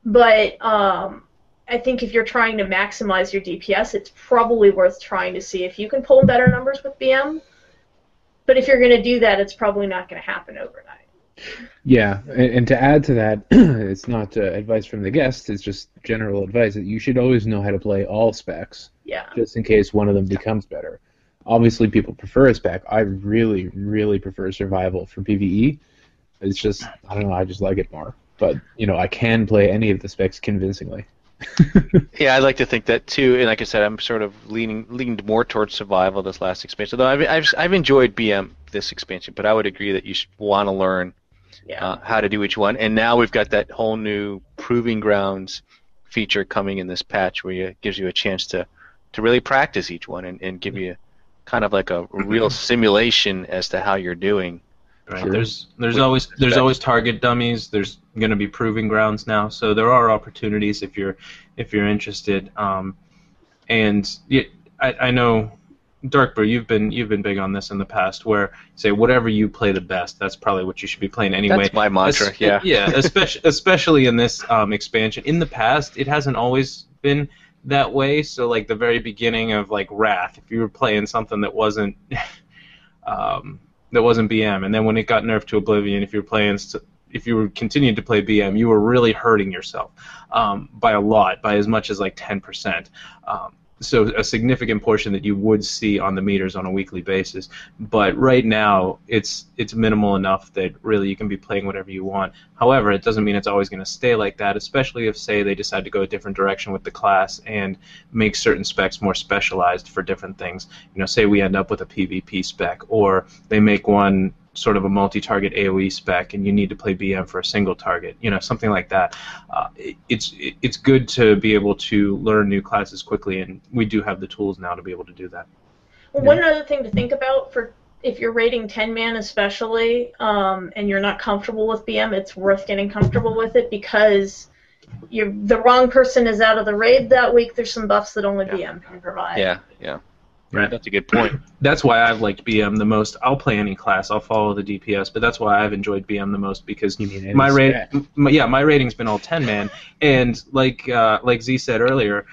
E: But I think if you're trying to maximize your DPS, it's probably worth trying to see if you can pull better numbers with BM. But if you're going to do that, it's probably not going to happen overnight.
A: Yeah, and to add to that, it's not advice from the guest, it's just general advice that you should always know how to play all specs,
E: Yeah.
A: just in case one of them becomes better. Obviously, people prefer a spec. I really, really prefer survival for PvE. It's just, I don't know, I just like it more. But, I can play any of the specs convincingly.
B: Yeah, I like to think that too. And like I said, I'm sort of leaned more towards survival this last expansion. Though I've enjoyed BM this expansion, but I would agree that you should want to learn how to do each one. And now we've got that whole new Proving Grounds feature coming in this patch, where it gives you a chance to really practice each one and give you kind of like a real simulation as to how you're doing.
C: Right.
A: Sure.
C: There's always target dummies. There's going to be Proving Grounds now, so there are opportunities if you're interested. And I know, Darkbrew, you've been big on this in the past, where say whatever you play the best, that's probably what you should be playing anyway.
B: That's my mantra. Yeah,
C: especially in this expansion. In the past, it hasn't always been that way. So like the very beginning of like Wrath, if you were playing something that wasn't BM, and then when it got nerfed to Oblivion, if you were continuing to play BM, you were really hurting yourself by a lot, by as much as like 10%. So a significant portion that you would see on the meters on a weekly basis. But right now, it's minimal enough that really you can be playing whatever you want. However, it doesn't mean it's always going to stay like that, especially if, say, they decide to go a different direction with the class and make certain specs more specialized for different things. Say we end up with a PvP spec, or they make one sort of a multi-target AoE spec, and you need to play BM for a single target, something like that. It's good to be able to learn new classes quickly, and we do have the tools now to be able to do that.
E: Well, one other thing to think about for if you're raiding 10-man especially, and you're not comfortable with BM, it's worth getting comfortable with it, because the wrong person is out of the raid that week. There's some buffs that only BM can provide.
B: Yeah. Right, that's a good point.
C: That's why I've liked BM the most. I'll play any class. I'll follow the DPS, but that's why I've enjoyed BM the most, because my rating's been all 10-man, and like Z said earlier,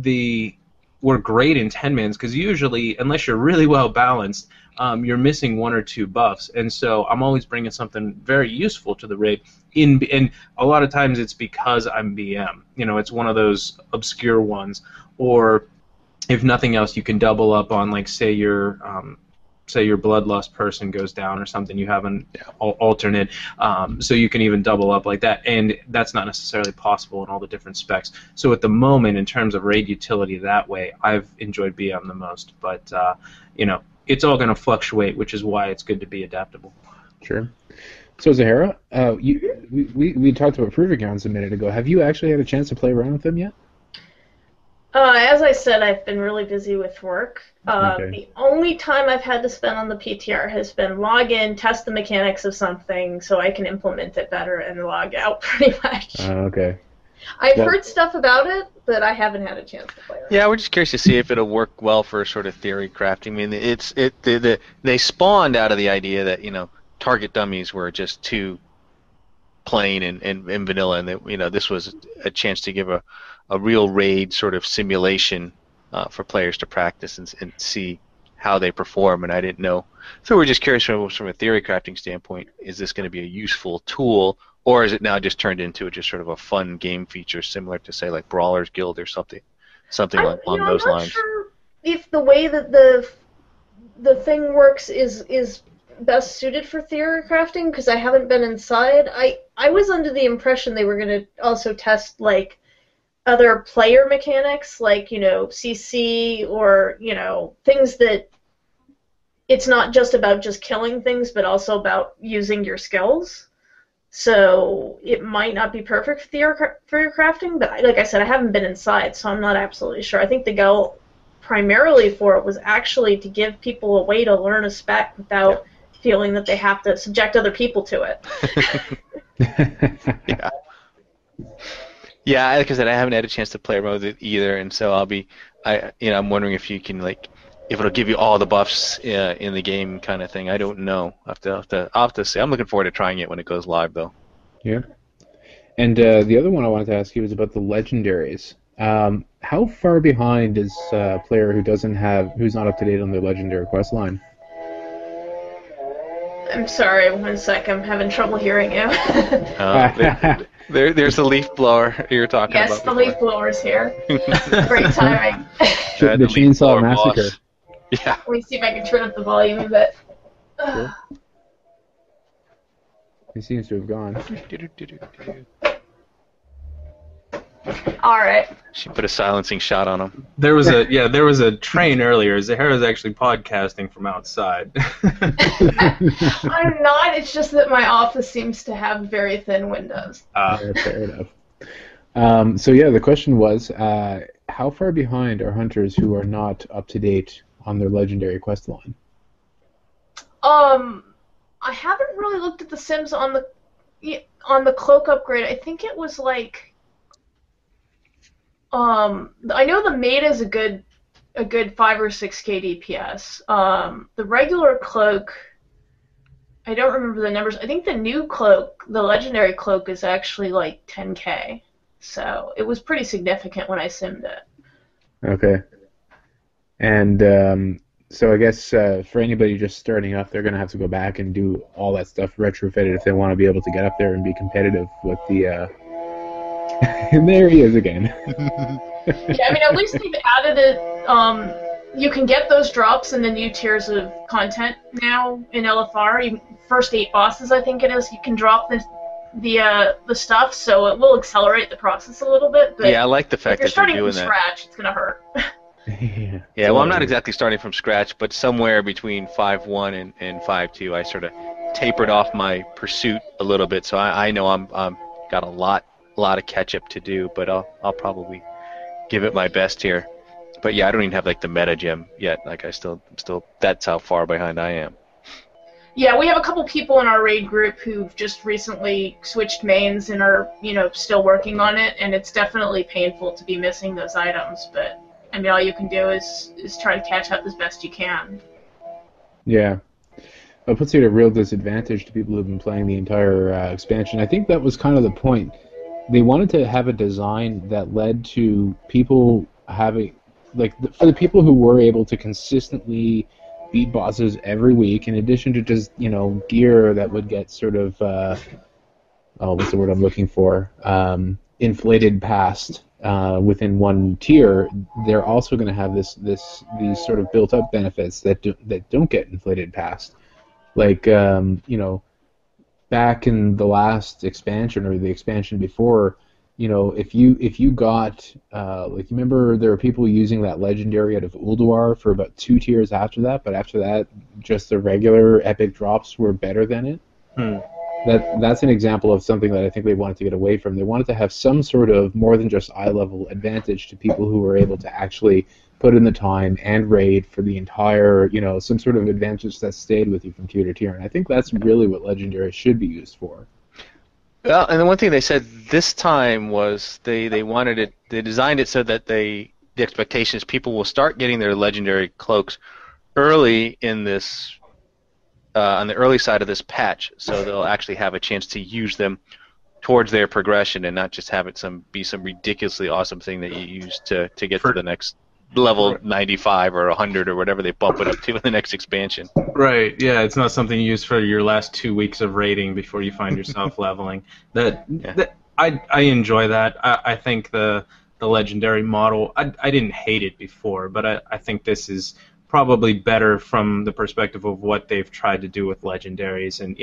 C: we're great in 10-mans because usually, unless you're really well balanced, you're missing one or two buffs, and so I'm always bringing something very useful to the raid. And a lot of times it's because I'm BM. It's one of those obscure ones, or if nothing else, you can double up on, like, say your bloodlust person goes down or something, you have an alternate, so you can even double up like that, and that's not necessarily possible in all the different specs. So at the moment, in terms of raid utility that way, I've enjoyed BM the most, but it's all going to fluctuate, which is why it's good to be adaptable.
A: Sure. So Zahara, we talked about Proving Grounds a minute ago. Have you actually had a chance to play around with them yet?
E: As I said, I've been really busy with work.
A: Okay.
E: The only time I've had to spend on the PTR has been log in, test the mechanics of something so I can implement it better, and log out, pretty much.
A: Okay.
E: I've heard stuff about it, but I haven't had a chance to play it.
B: Yeah, we're just curious to see if it'll work well for sort of theory crafting. I mean, they spawned out of the idea that target dummies were just too plain and vanilla, and that this was a chance to give a real raid sort of simulation for players to practice and see how they perform, and I didn't know. So we're just curious from a theory crafting standpoint, is this going to be a useful tool, or is it now just turned into just sort of a fun game feature similar to, say, like Brawler's Guild or something along those lines?
E: I'm not sure if the way that the thing works is best suited for theory crafting because I haven't been inside. I was under the impression they were going to also test like other player mechanics, like, you know, CC or, you know, things that it's not just about just killing things, but also about using your skills. So it might not be perfect for theory crafting, but like I said, I haven't been inside, so I'm not absolutely sure. I think the goal primarily for it was actually to give people a way to learn a spec without feeling that they have to subject other people to it.
B: Yeah. Yeah, like I said, I haven't had a chance to play around with it either, and so I'm wondering if you can, like, if it'll give you all the buffs in the game kind of thing. I don't know. I'll have to see. I'm looking forward to trying it when it goes live, though.
A: Yeah. And the other one I wanted to ask you was about the legendaries. How far behind is a player who's not up to date on their legendary quest line?
E: I'm sorry, 1 sec. I'm having trouble hearing you.
B: There's the leaf blower you're talking about.
E: Yes, the leaf blower's here. Great timing.
A: The Chainsaw Massacre.
B: Boss. Yeah.
E: Let me see if I can turn up the volume a bit.
A: Cool. He seems to have gone.
E: All right.
B: She put a silencing shot on him.
C: There was a train earlier. Zahara's actually podcasting from outside.
E: I'm not. It's just that my office seems to have very thin windows.
A: Fair enough. So yeah, the question was, how far behind are hunters who are not up to date on their legendary quest line?
E: I haven't really looked at the Sims on the cloak upgrade. I think it was like. I know the Maid is a good 5 or 6k DPS. The regular cloak, I don't remember the numbers. I think the new cloak, the legendary cloak, is actually like 10k. So it was pretty significant when I simmed it.
A: Okay. And so I guess for anybody just starting up, they're going to have to go back and do all that stuff retrofitted if they want to be able to get up there and be competitive with the... And there he is again.
E: Yeah, I mean, at least they've added it. You can get those drops in the new tiers of content now in LFR. First 8 bosses, I think it is. You can drop the stuff, so it will accelerate the process a little bit. But
B: yeah, I like the fact that they're doing that.
E: If you're starting from scratch, it's gonna hurt.
B: Yeah, well, I'm not exactly starting from scratch, but somewhere between 5.1 and 5.2, I sort of tapered off my pursuit a little bit. So I know I'm got a lot of catch up to do, but I'll probably give it my best here. But yeah, I don't even have like the meta gem yet. Like I still that's how far behind I am.
E: Yeah, we have a couple people in our raid group who've just recently switched mains and are, still working on it, and it's definitely painful to be missing those items, but I mean, all you can do is try to catch up as best you can.
A: Yeah. It puts you at a real disadvantage to people who've been playing the entire expansion. I think that was kind of the point. They wanted to have a design that led to people having, for the people who were able to consistently beat bosses every week, in addition to just, gear that would get sort of, what's the word I'm looking for? Inflated past within one tier. They're also going to have these sort of built-up benefits that don't get inflated past. Like, back in the last expansion or the expansion before, if you got you remember there were people using that legendary out of Ulduar for about 2 tiers after that, but after that just the regular epic drops were better than it. That's an example of something that I think they wanted to get away from. They wanted to have some sort of more than just eye level advantage to people who were able to actually put in the time and raid for the entire, some sort of advantage that stayed with you from tier to tier. And I think that's really what legendary should be used for.
B: Well, and the one thing they said this time was they wanted it, they designed it so that the expectation is people will start getting their legendary cloaks early in this, on the early side of this patch, so they'll actually have a chance to use them towards their progression and not just have it be some ridiculously awesome thing that you use to get to the next level 95 or 100 or whatever they bump it up to in the next expansion.
C: Right, yeah, it's not something you use for your last 2 weeks of raiding before you find yourself leveling. I enjoy that. I think the legendary model, I didn't hate it before, but I think this is probably better from the perspective of what they've tried to do with legendaries and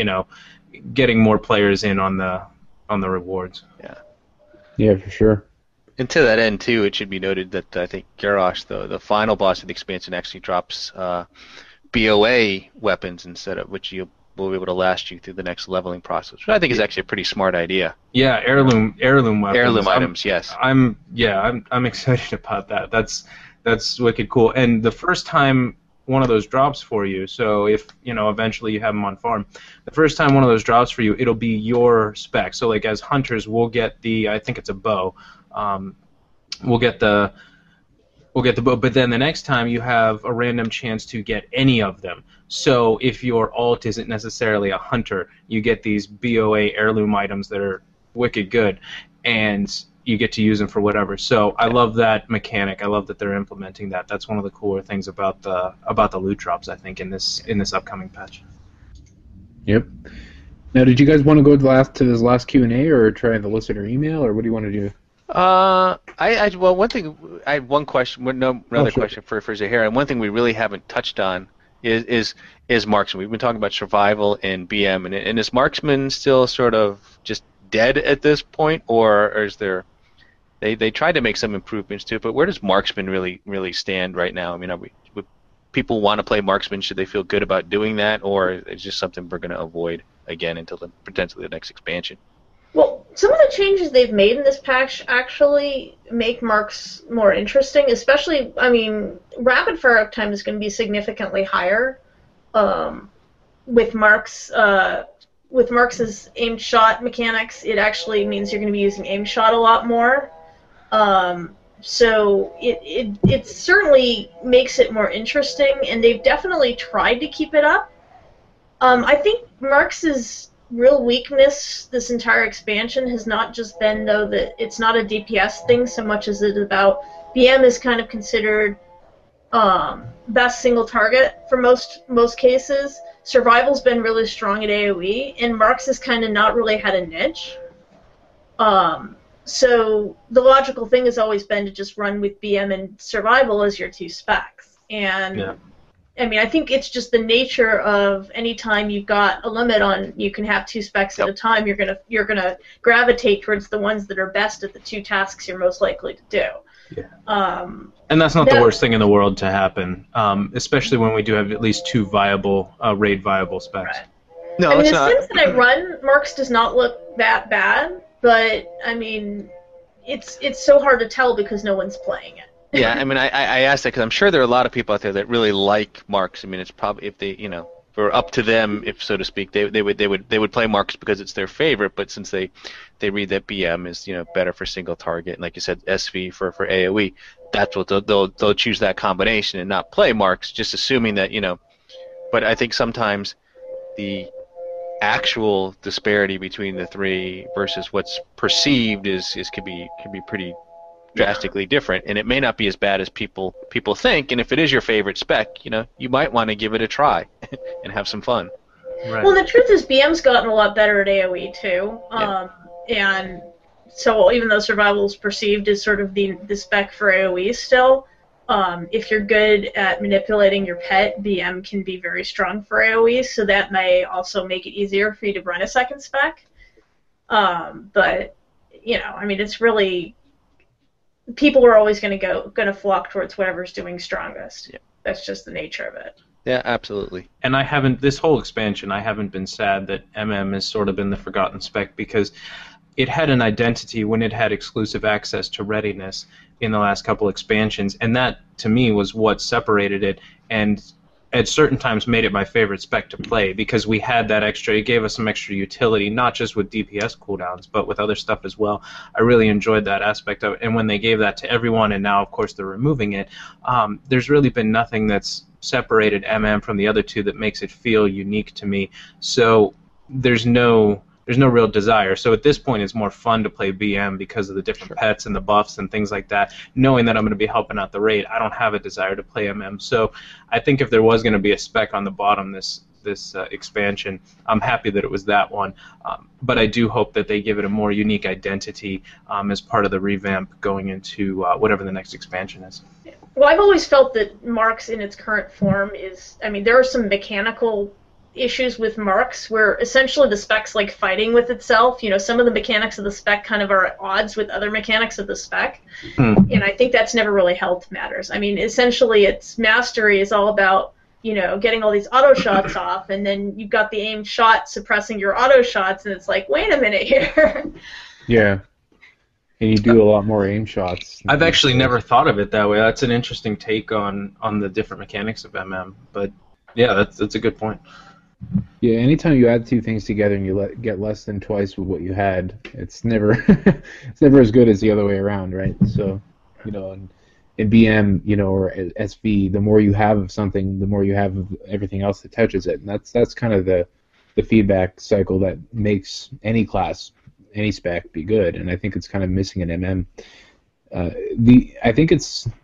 C: getting more players in on the rewards.
A: Yeah, for sure.
B: And to that end, too, it should be noted that I think Garrosh, the final boss of the expansion, actually drops BOA weapons instead of which you will be able to last you through the next leveling process, which I think is actually a pretty smart idea.
C: Yeah, heirloom weapons.
B: Heirloom items, yes.
C: I'm excited about that. That's wicked cool. And the first time one of those drops for you, so if eventually you have them on farm, the first time one of those drops for you, it'll be your spec. So like as hunters, we'll get I think it's a bow. We'll get the bow, but then the next time you have a random chance to get any of them. So if your alt isn't necessarily a hunter, you get these BOA heirloom items that are wicked good, and you get to use them for whatever. So I love that mechanic. I love that they're implementing that. That's one of the cooler things about the loot drops, I think, in this upcoming patch.
A: Yep. Now, did you guys want to go to this last Q&A or try the listener email, or what do you want to do?
B: One thing I have one question. Another question for Zahara, and one thing we really haven't touched on is marksman. We've been talking about survival and BM, and is marksman still sort of just dead at this point, or is there? They tried to make some improvements to it, but where does marksman really stand right now? I mean, would people want to play marksman? Should they feel good about doing that, or is it just something we're going to avoid again until potentially the next expansion?
E: Well, some of the changes they've made in this patch actually make marks more interesting, especially, I mean, rapid fire uptime is going to be significantly higher with marks. With Marks' aimed shot mechanics, it actually means you're going to be using aimed shot a lot more. So it certainly makes it more interesting, and they've definitely tried to keep it up. I think Marks' real weakness this entire expansion has not just been, though, that it's not a DPS thing so much as it's about BM is kind of considered best single target for most cases. Survival's been really strong at AoE, and Marks has kind of not really had a niche. So the logical thing has always been to just run with BM and Survival as your two specs. And yeah. I mean, I think it's just the nature of any time you've got a limit on you can have two specs at a time, you're gonna gravitate towards the ones that are best at the two tasks you're most likely to do.
C: Yeah. And that's not the worst thing in the world to happen, especially when we do have at least two viable, raid viable specs.
E: Right. No, it's not. In the Sims that I run, Marks does not look that bad, but I mean, it's so hard to tell because no one's playing it.
B: Yeah, I mean, I asked that because I'm sure there are a lot of people out there that really like Marks. I mean, it's probably if they, or up to them, if so to speak, they would play Marks because it's their favorite. But since they read that BM is better for single target, and like you said, SV for AOE, that's what they'll choose that combination and not play Marks, just assuming that But I think sometimes the actual disparity between the three versus what's perceived can be pretty drastically different, and it may not be as bad as people think. And if it is your favorite spec, you might want to give it a try and have some fun.
E: Right. Well, the truth is, BM's gotten a lot better at AoE too, and so even though Survival is perceived as sort of the spec for AoE still, if you're good at manipulating your pet, BM can be very strong for AoE. So that may also make it easier for you to run a second spec. But I mean, it's really. People are always going to flock towards whatever's doing strongest. Yeah. That's just the nature of it.
B: Yeah, absolutely.
C: And this whole expansion, I haven't been sad that MM has sort of been the forgotten spec because it had an identity when it had exclusive access to readiness in the last couple expansions, and that, to me, was what separated it and at certain times made it my favorite spec to play because we had that extra, it gave us some extra utility, not just with DPS cooldowns, but with other stuff as well. I really enjoyed that aspect of it, and when they gave that to everyone, and now, of course, they're removing it, there's really been nothing that's separated MM from the other two that makes it feel unique to me, so there's no real desire. So at this point, it's more fun to play BM because of the different pets and the buffs and things like that. Knowing that I'm going to be helping out the raid, I don't have a desire to play MM. So I think if there was going to be a spec on the bottom this expansion, I'm happy that it was that one. But I do hope that they give it a more unique identity as part of the revamp going into whatever the next expansion is.
E: Well, I've always felt that Marks in its current form is, I mean, there are some mechanical issues with Marks where essentially the spec's like fighting with itself. You know, some of the mechanics of the spec kind of are at odds with other mechanics of the spec, and I think that's never really helped matters. I mean, essentially its mastery is all about, you know, getting all these auto shots off, and then you've got the aimed shot suppressing your auto shots, and it's like, wait a minute here.
A: Yeah. And you do a lot more aim shots.
C: I've actually never thought of it that way. That's an interesting take on the different mechanics of MM. But yeah, that's a good point.
A: Yeah, anytime you add two things together and you get less than twice with what you had, it's never it's never as good as the other way around, right? So, you know, in BM, you know, or SV, the more you have of something, the more you have of everything else that touches it, and that's kind of the feedback cycle that makes any class, any spec be good, and I think it's kind of missing in MM. I think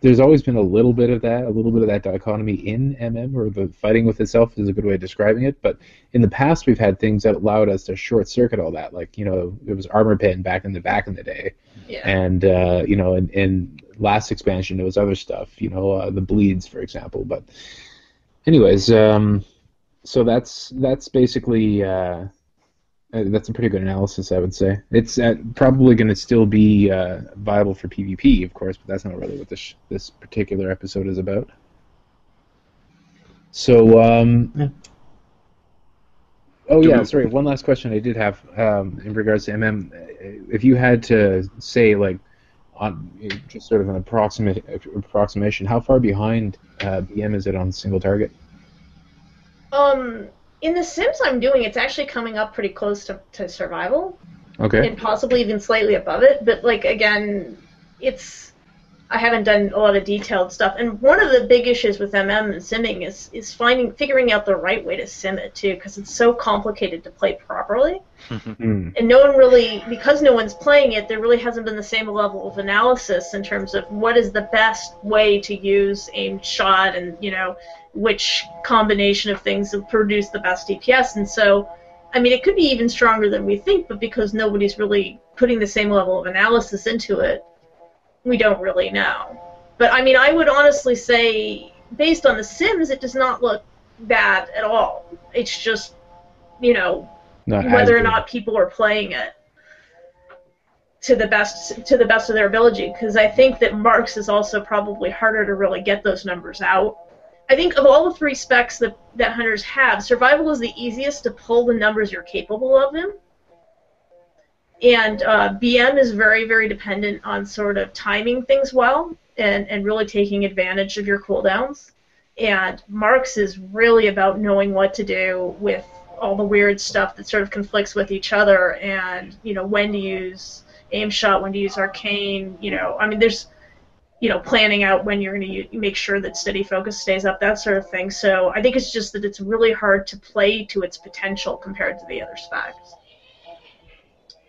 A: there's always been a little bit of that dichotomy in MM, or the fighting with itself is a good way of describing it. But in the past, we've had things that allowed us to short circuit all that. Like, you know, it was Armor Pen back in the day, and you know, in last expansion it was other stuff. You know, the bleeds, for example. But anyways, so that's basically. That's a pretty good analysis, I would say. It's probably going to still be viable for PvP, of course, but that's not really what this particular episode is about. So, sorry, one last question I did have in regards to MM. If you had to say, like, on just sort of an approximation, how far behind BM is it on single target?
E: In the Sims I'm doing, it's actually coming up pretty close to survival.
A: Okay.
E: And possibly even slightly above it. But, like, again, I haven't done a lot of detailed stuff. And one of the big issues with MM and simming is figuring out the right way to sim it, too, because it's so complicated to play properly. And no one really, because no one's playing it, there really hasn't been the same level of analysis in terms of what is the best way to use aimed shot and, you know, which combination of things will produce the best DPS. And so, I mean, it could be even stronger than we think, but because nobody's really putting the same level of analysis into it, we don't really know. But, I mean, I would honestly say, based on the Sims, it does not look bad at all. It's just, you know, whether or not people are playing it to the best of their ability, because I think that Marks is also probably harder to really get those numbers out. I think of all the three specs that hunters have, survival is the easiest to pull the numbers you're capable of in. And BM is very, very dependent on sort of timing things well and really taking advantage of your cooldowns. And Marks is really about knowing what to do with all the weird stuff that sort of conflicts with each other, and, you know, when to use aim shot, when to use arcane, you know, I mean, there's, you know, planning out when you're going to make sure that steady focus stays up, that sort of thing. So I think it's just that it's really hard to play to its potential compared to the other specs.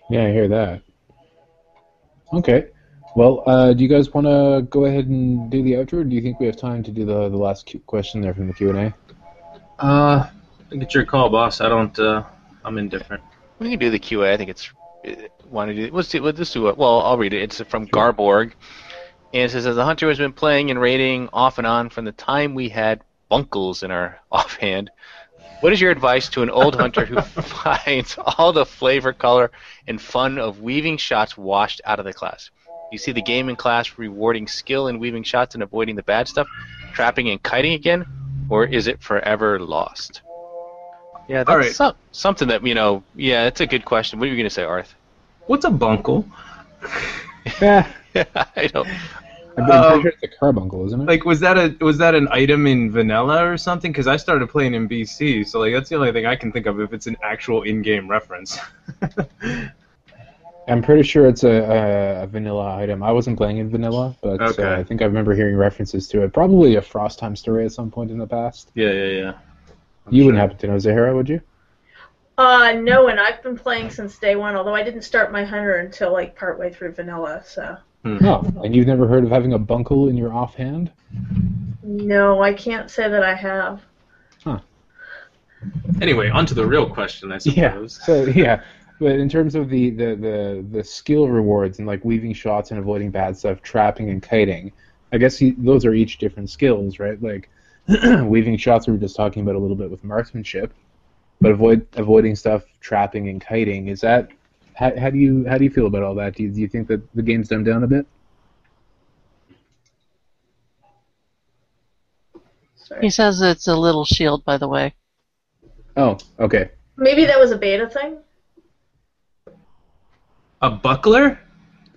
A: Yeah, I hear that. Okay. Well, do you guys want to go ahead and do the outro, or do you think we have time to do the last question there from the Q&A?
C: I think it's your call, boss. I don't, I'm indifferent.
B: We can do the QA. I think it's, let's do it. Well, I'll read it. It's from Garborg. And it says, as a hunter has been playing and raiding off and on from the time we had bunkles in our offhand, what is your advice to an old hunter who finds all the flavor, color, and fun of weaving shots washed out of the class? You see the game in class rewarding skill in weaving shots and avoiding the bad stuff, trapping and kiting again, or is it forever lost? Yeah, that's something that, you know, yeah, it's a good question. What are you going to say, Arth?
C: What's a bunkle?
A: Yeah.
B: I don't.
A: I'm pretty sure it's a carbuncle, isn't it?
C: Like, was that an item in vanilla or something? Because I started playing in BC, so like that's the only thing I can think of if it's an actual in-game reference.
A: I'm pretty sure it's a vanilla item. I wasn't playing in vanilla, but
C: Okay.
A: I think I remember hearing references to it. Probably a Frost Time story at some point in the past.
C: Yeah.
A: You wouldn't happen to know, Zahara, would you?
E: No, and I've been playing since day one, although I didn't start my hunter until like partway through vanilla, so.
A: Oh, and you've never heard of having a bunkle in your offhand?
E: No, I can't say that I have.
A: Huh.
C: Anyway, on to the real question, I suppose.
A: But in terms of the skill rewards and like weaving shots and avoiding bad stuff, trapping and kiting, I guess those are each different skills, right? Like weaving shots we were just talking about a little bit with marksmanship, but avoiding stuff, trapping and kiting. Is that how do you feel about all that? Do you think that the game's dumbed down a bit?
E: Sorry.
D: He says it's a little shield, by the way.
A: Oh, okay.
E: Maybe that was a beta thing?
C: A buckler?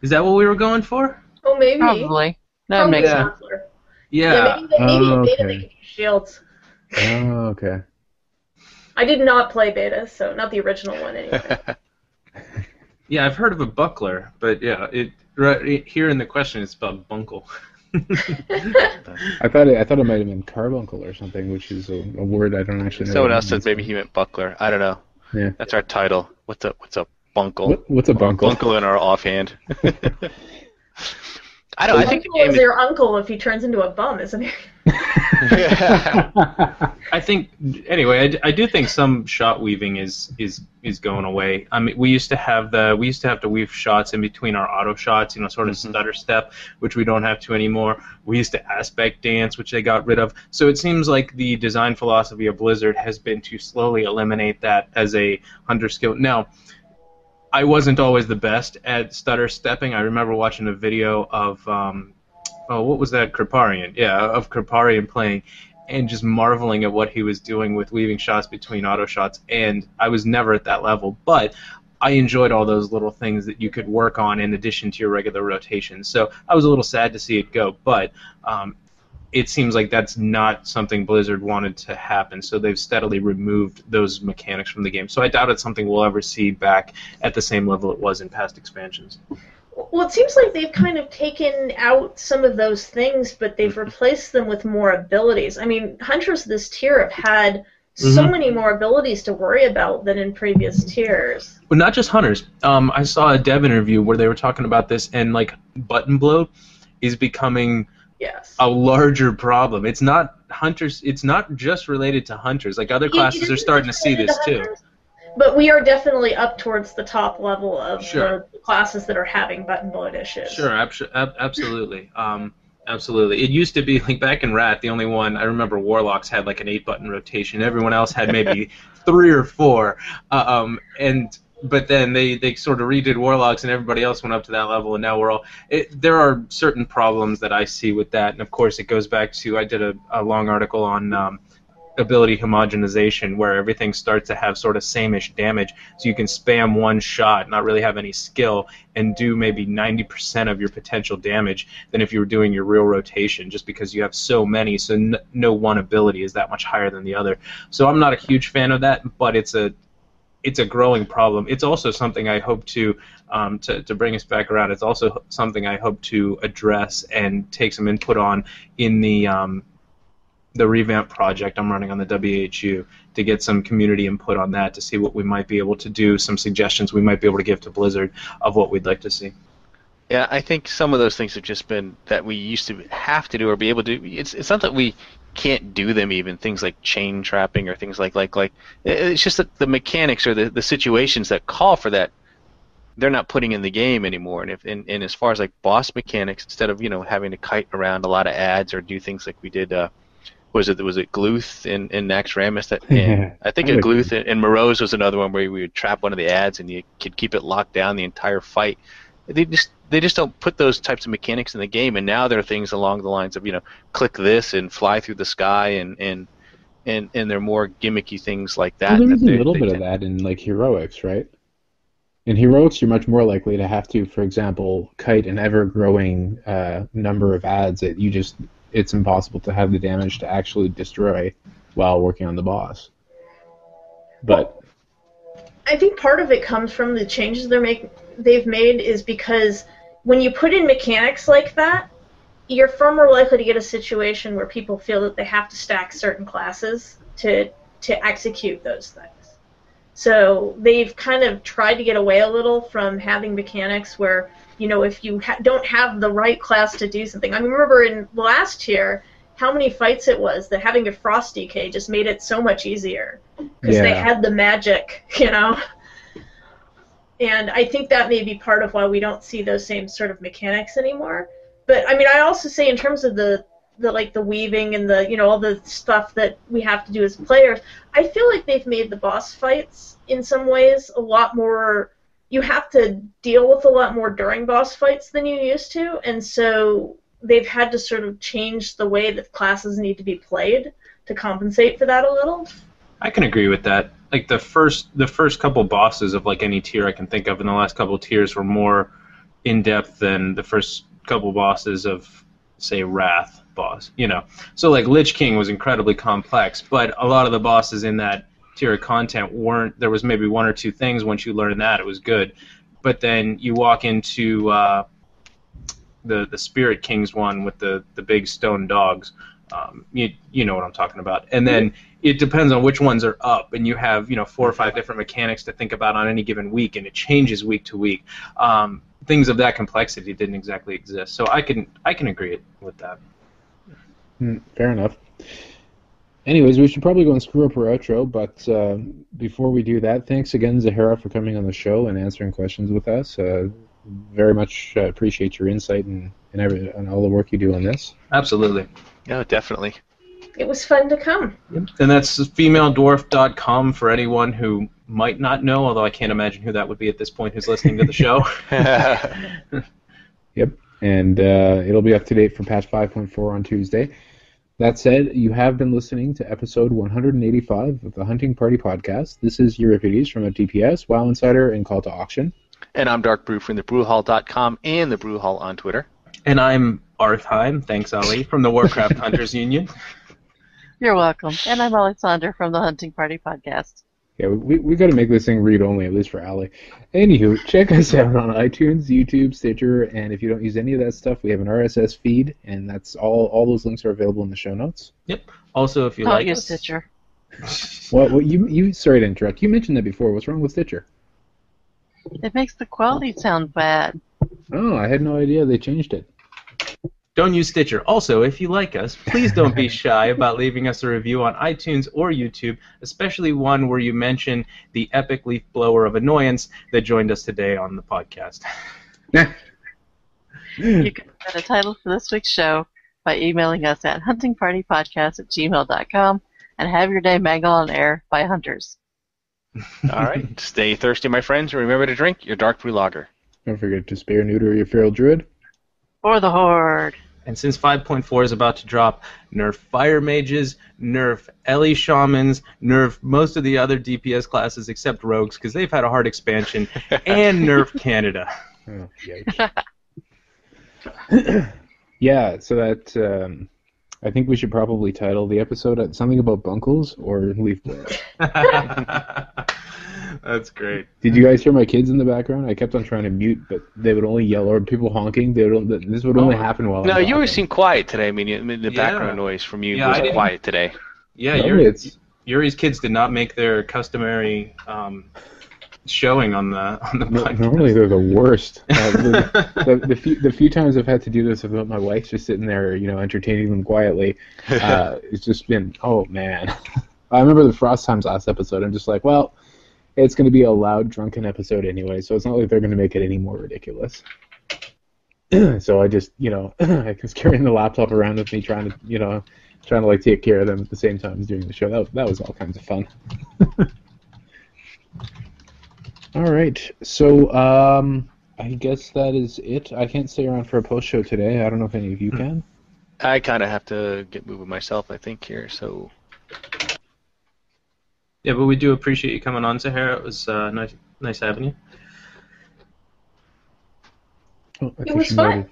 C: Is that what we were going for?
E: Oh, maybe.
D: Probably. That
E: Probably
D: makes
C: Yeah.
D: sense.
E: Buckler.
C: Yeah.
E: maybe in beta
A: okay.
E: they could use shields.
A: Oh, okay.
E: I did not play beta, so not the original one anyway.
C: Yeah, I've heard of a buckler, but yeah, right here in the question it's spelled bunkle.
A: I thought it might have been carbuncle or something, which is a word I don't actually know.
B: Someone
A: what it
B: else said
A: means.
B: maybe he meant buckler. I don't know.
A: Yeah.
B: That's our title. What's a bunkle?
A: What's a bunkle?
B: Bunkle in our offhand. I don't. I think the
E: Uncle
B: game
E: is your uncle if he turns into a bum, isn't he?
C: I think anyway. I do think some shot weaving is going away. I mean, we used to have to weave shots in between our auto shots, sort of stutter step, which we don't have to anymore. We used to aspect dance, which they got rid of. So it seems like the design philosophy of Blizzard has been to slowly eliminate that as a hunter skill. Now, I wasn't always the best at stutter stepping. I remember watching a video of what was that? Kriparian. Yeah, of Kriparian playing, and just marveling at what he was doing with weaving shots between auto shots. And I was never at that level, but I enjoyed all those little things that you could work on in addition to your regular rotations. So I was a little sad to see it go, but it seems like that's not something Blizzard wanted to happen, so they've steadily removed those mechanics from the game. So I doubt it's something we'll ever see back at the same level it was in past expansions.
E: Well, it seems like they've kind of taken out some of those things, but they've replaced them with more abilities. I mean, Hunters this tier have had so many more abilities to worry about than in previous tiers.
C: But not just Hunters. I saw a dev interview where they were talking about this, and like button blow is becoming
E: Yes.
C: a larger problem. It's not Hunters. It's not just related to Hunters. Like other classes are starting to see this too.
E: But we are definitely up towards the top level of
C: Sure.
E: the classes that are having button bloat issues.
C: Sure, absolutely. Absolutely. It used to be, like, back in Rat, the only one, I remember Warlocks had, like, an 8-button rotation. Everyone else had maybe 3 or 4. But then they sort of redid Warlocks, and everybody else went up to that level, and now we're all... there are certain problems that I see with that, and, of course, it goes back to... I did a long article on ability homogenization, where everything starts to have sort of same-ish damage, so you can spam one shot, not really have any skill, and do maybe 90% of your potential damage than if you were doing your real rotation, just because you have so many, so no one ability is that much higher than the other. So I'm not a huge fan of that, but it's a growing problem. It's also something I hope to bring us back around. It's also something I hope to address and take some input on in the revamp project I'm running on the WHU, to get some community input on that, to see what we might be able to do, some suggestions we might be able to give to Blizzard of what we'd like to see.
B: Yeah, I think some of those things have just been that we used to have to do or be able to do. It's not that we can't do them even, things like chain trapping or things like it's just that the mechanics or the situations that call for that, they're not putting in the game anymore. And as far as like boss mechanics, instead of having to kite around a lot of ads or do things like we did was it Gluth in Naxxramas? I think Gluth and Morose was another one where we would trap one of the ads and you could keep it locked down the entire fight. They just don't put those types of mechanics in the game, and now there are things along the lines of click this and fly through the sky and they're more gimmicky things like that.
A: Well, there's a little bit of that in like Heroics, right? In Heroics, you're much more likely to have to, for example, kite an ever-growing number of ads that it's impossible to have the damage to actually destroy while working on the boss. But
E: I think part of it comes from the changes they've made is because when you put in mechanics like that, you're far more likely to get a situation where people feel that they have to stack certain classes to execute those things. So they've kind of tried to get away a little from having mechanics where, if you don't have the right class to do something. I remember in last year how many fights it was that having a Frost DK just made it so much easier because they had the magic, And I think that may be part of why we don't see those same sort of mechanics anymore. But I mean, I also say in terms of the weaving and the all the stuff that we have to do as players, I feel like they've made the boss fights in some ways a lot more. You have to deal with a lot more during boss fights than you used to, and so they've had to sort of change the way that classes need to be played to compensate for that a little.
C: I can agree with that. Like the first couple bosses of like any tier I can think of in the last couple tiers were more in depth than the first couple bosses of, say, Wrath boss. So like Lich King was incredibly complex, but a lot of the bosses in that tier of content weren't. There was maybe one or two things. Once you learn that, it was good. But then you walk into the Spirit Kings one with the big stone dogs. You know what I'm talking about. And then it depends on which ones are up, and you have 4 or 5 different mechanics to think about on any given week, and it changes week to week. Things of that complexity didn't exactly exist, so I can agree with that.
A: Fair enough. Anyways, we should probably go and screw up our outro, but before we do that, thanks again, Zahara, for coming on the show and answering questions with us. Very much appreciate your insight and all the work you do on this.
C: Absolutely.
B: Yeah, definitely.
E: It was fun to come.
C: And that's femaledwarf.com for anyone who might not know, although I can't imagine who that would be at this point who's listening to the show.
A: Yep, and it'll be up to date for patch 5.4 on Tuesday. That said, you have been listening to episode 185 of the Hunting Party Podcast. This is Euripides from FTPS, WoW Insider, and Call to Auction.
B: And I'm Dark Brew from thebrewhall.com and the Brewhall on Twitter.
C: And I'm Arthheim, thanks Ali, from the Warcraft Hunters Union.
D: You're welcome. And I'm Alexander from the Hunting Party Podcast.
A: Yeah, we got to make this thing read-only, at least for Ali. Anywho, check us out on iTunes, YouTube, Stitcher, and if you don't use any of that stuff, we have an RSS feed, and that's all those links are available in the show notes.
C: Yep. Also, if you
D: Don't
C: like
D: use
C: us...
D: Stitcher.
A: Well, you sorry to interrupt. You mentioned that before. What's wrong with Stitcher?
D: It makes the quality sound bad.
A: Oh, I had no idea they changed it.
C: Don't use Stitcher. Also, if you like us, please don't be shy about leaving us a review on iTunes or YouTube, especially one where you mention the epic leaf blower of annoyance that joined us today on the podcast.
D: You can set a title for this week's show by emailing us at huntingpartypodcast@gmail.com and have your name mangled on air by hunters.
B: All right. Stay thirsty, my friends, and remember to drink your Dark Brew Lager.
A: Don't forget to spay or neuter your feral druid.
D: For the Horde.
C: And since 5.4 is about to drop, nerf fire mages, nerf Ellie shamans, nerf most of the other DPS classes except rogues because they've had a hard expansion, and nerf Canada.
A: Oh, yikes. Yeah, so that I think we should probably title the episode something about bunkles or leaf blower.
C: That's great.
A: Did you guys hear my kids in the background? I kept on trying to mute, but they would only yell, or people honking. This would only happen while.
B: No,
A: I'm
B: you always
A: talking.
B: seem quiet today. I mean, the background noise from you was quiet today.
C: Yeah,
A: No,
C: Yuri's kids did not make their customary showing on the podcast.
A: Normally they're the worst. The few times I've had to do this without my wife just sitting there, entertaining them quietly, it's just been, oh man. I remember the Frost Times last episode. I'm just like, well, it's going to be a loud, drunken episode anyway, so it's not like they're going to make it any more ridiculous. So I just, I was carrying the laptop around with me, trying to like take care of them at the same time as doing the show. That was all kinds of fun. All right, so I guess that is it. I can't stay around for a post show today. I don't know if any of you can.
B: I kind of have to get moving myself, I think, here. So.
C: Yeah, but we do appreciate you coming on, Zahara. It was nice having you.
A: Oh,
E: It was fun.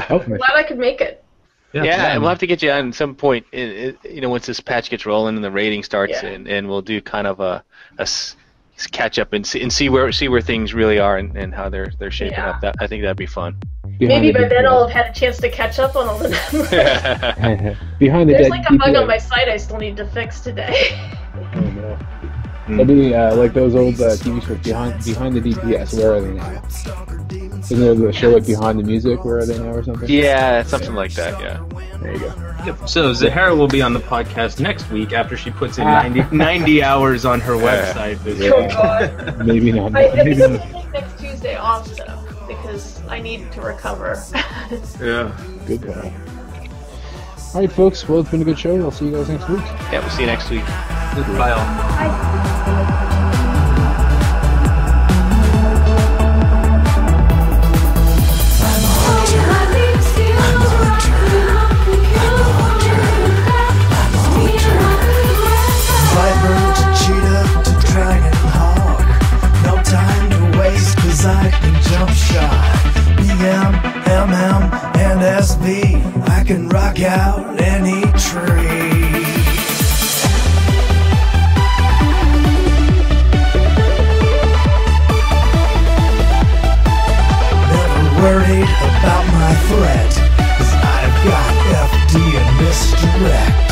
A: Oh,
E: Glad I could make it.
B: Yeah, and we'll have to get you on some point. Once this patch gets rolling and the rating starts,
E: Yeah.
B: and we'll do kind of a catch up and see where things really are and how they're shaping up. I think that'd be fun.
E: Maybe by then I'll have had a chance to catch up on all the numbers.
A: Behind the
E: There's
A: dead
E: like a bug
A: DPS.
E: on my site I still need to fix today.
A: Oh no. That'd be like those old TV shows, Behind the DPS. Where are they now? Isn't there the show like Behind the Music? Where are they now, or something?
B: Yeah, something like that. Yeah.
A: There you go.
C: Yep. So Zahara will be on the podcast next week after she puts in 90 hours on her website.
E: Oh god.
A: Maybe not.
E: I think
A: Maybe
E: I'm
A: not.
E: going to take next Tuesday off, though. because I need to recover.
C: Yeah.
A: Good call. All right, folks. Well, it's been a good show. I'll see you guys next week.
B: Yeah, we'll see you next week.
C: Goodbye, all.
F: Viper to cheetah to dragon hawk. No time to waste, cause I can jump shot. BM, MM, and SB. I can rock out any tree. Never worried about my threat, cause I've got FD and misdirect.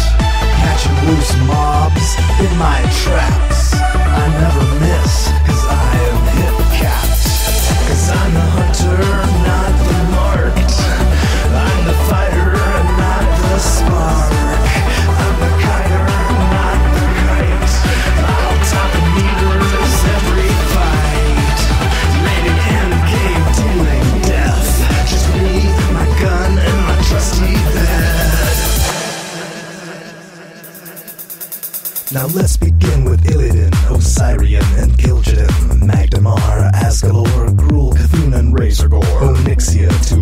F: Catching loose mobs in my traps. I never miss, cause I am hip capped. Cause I'm the hunter, not the marked. I'm the fighter, not the spark. I'm the kiter, not the kite. I'll top the meters every fight. Rated in game, dealing death. Just me, my gun, and my trusty bed. Now let's begin with Illidan, Osirian, and Gil'jadan, Magdamar, Asgalor, Gruul, Cthulhu, and Razorgore, Onyxia to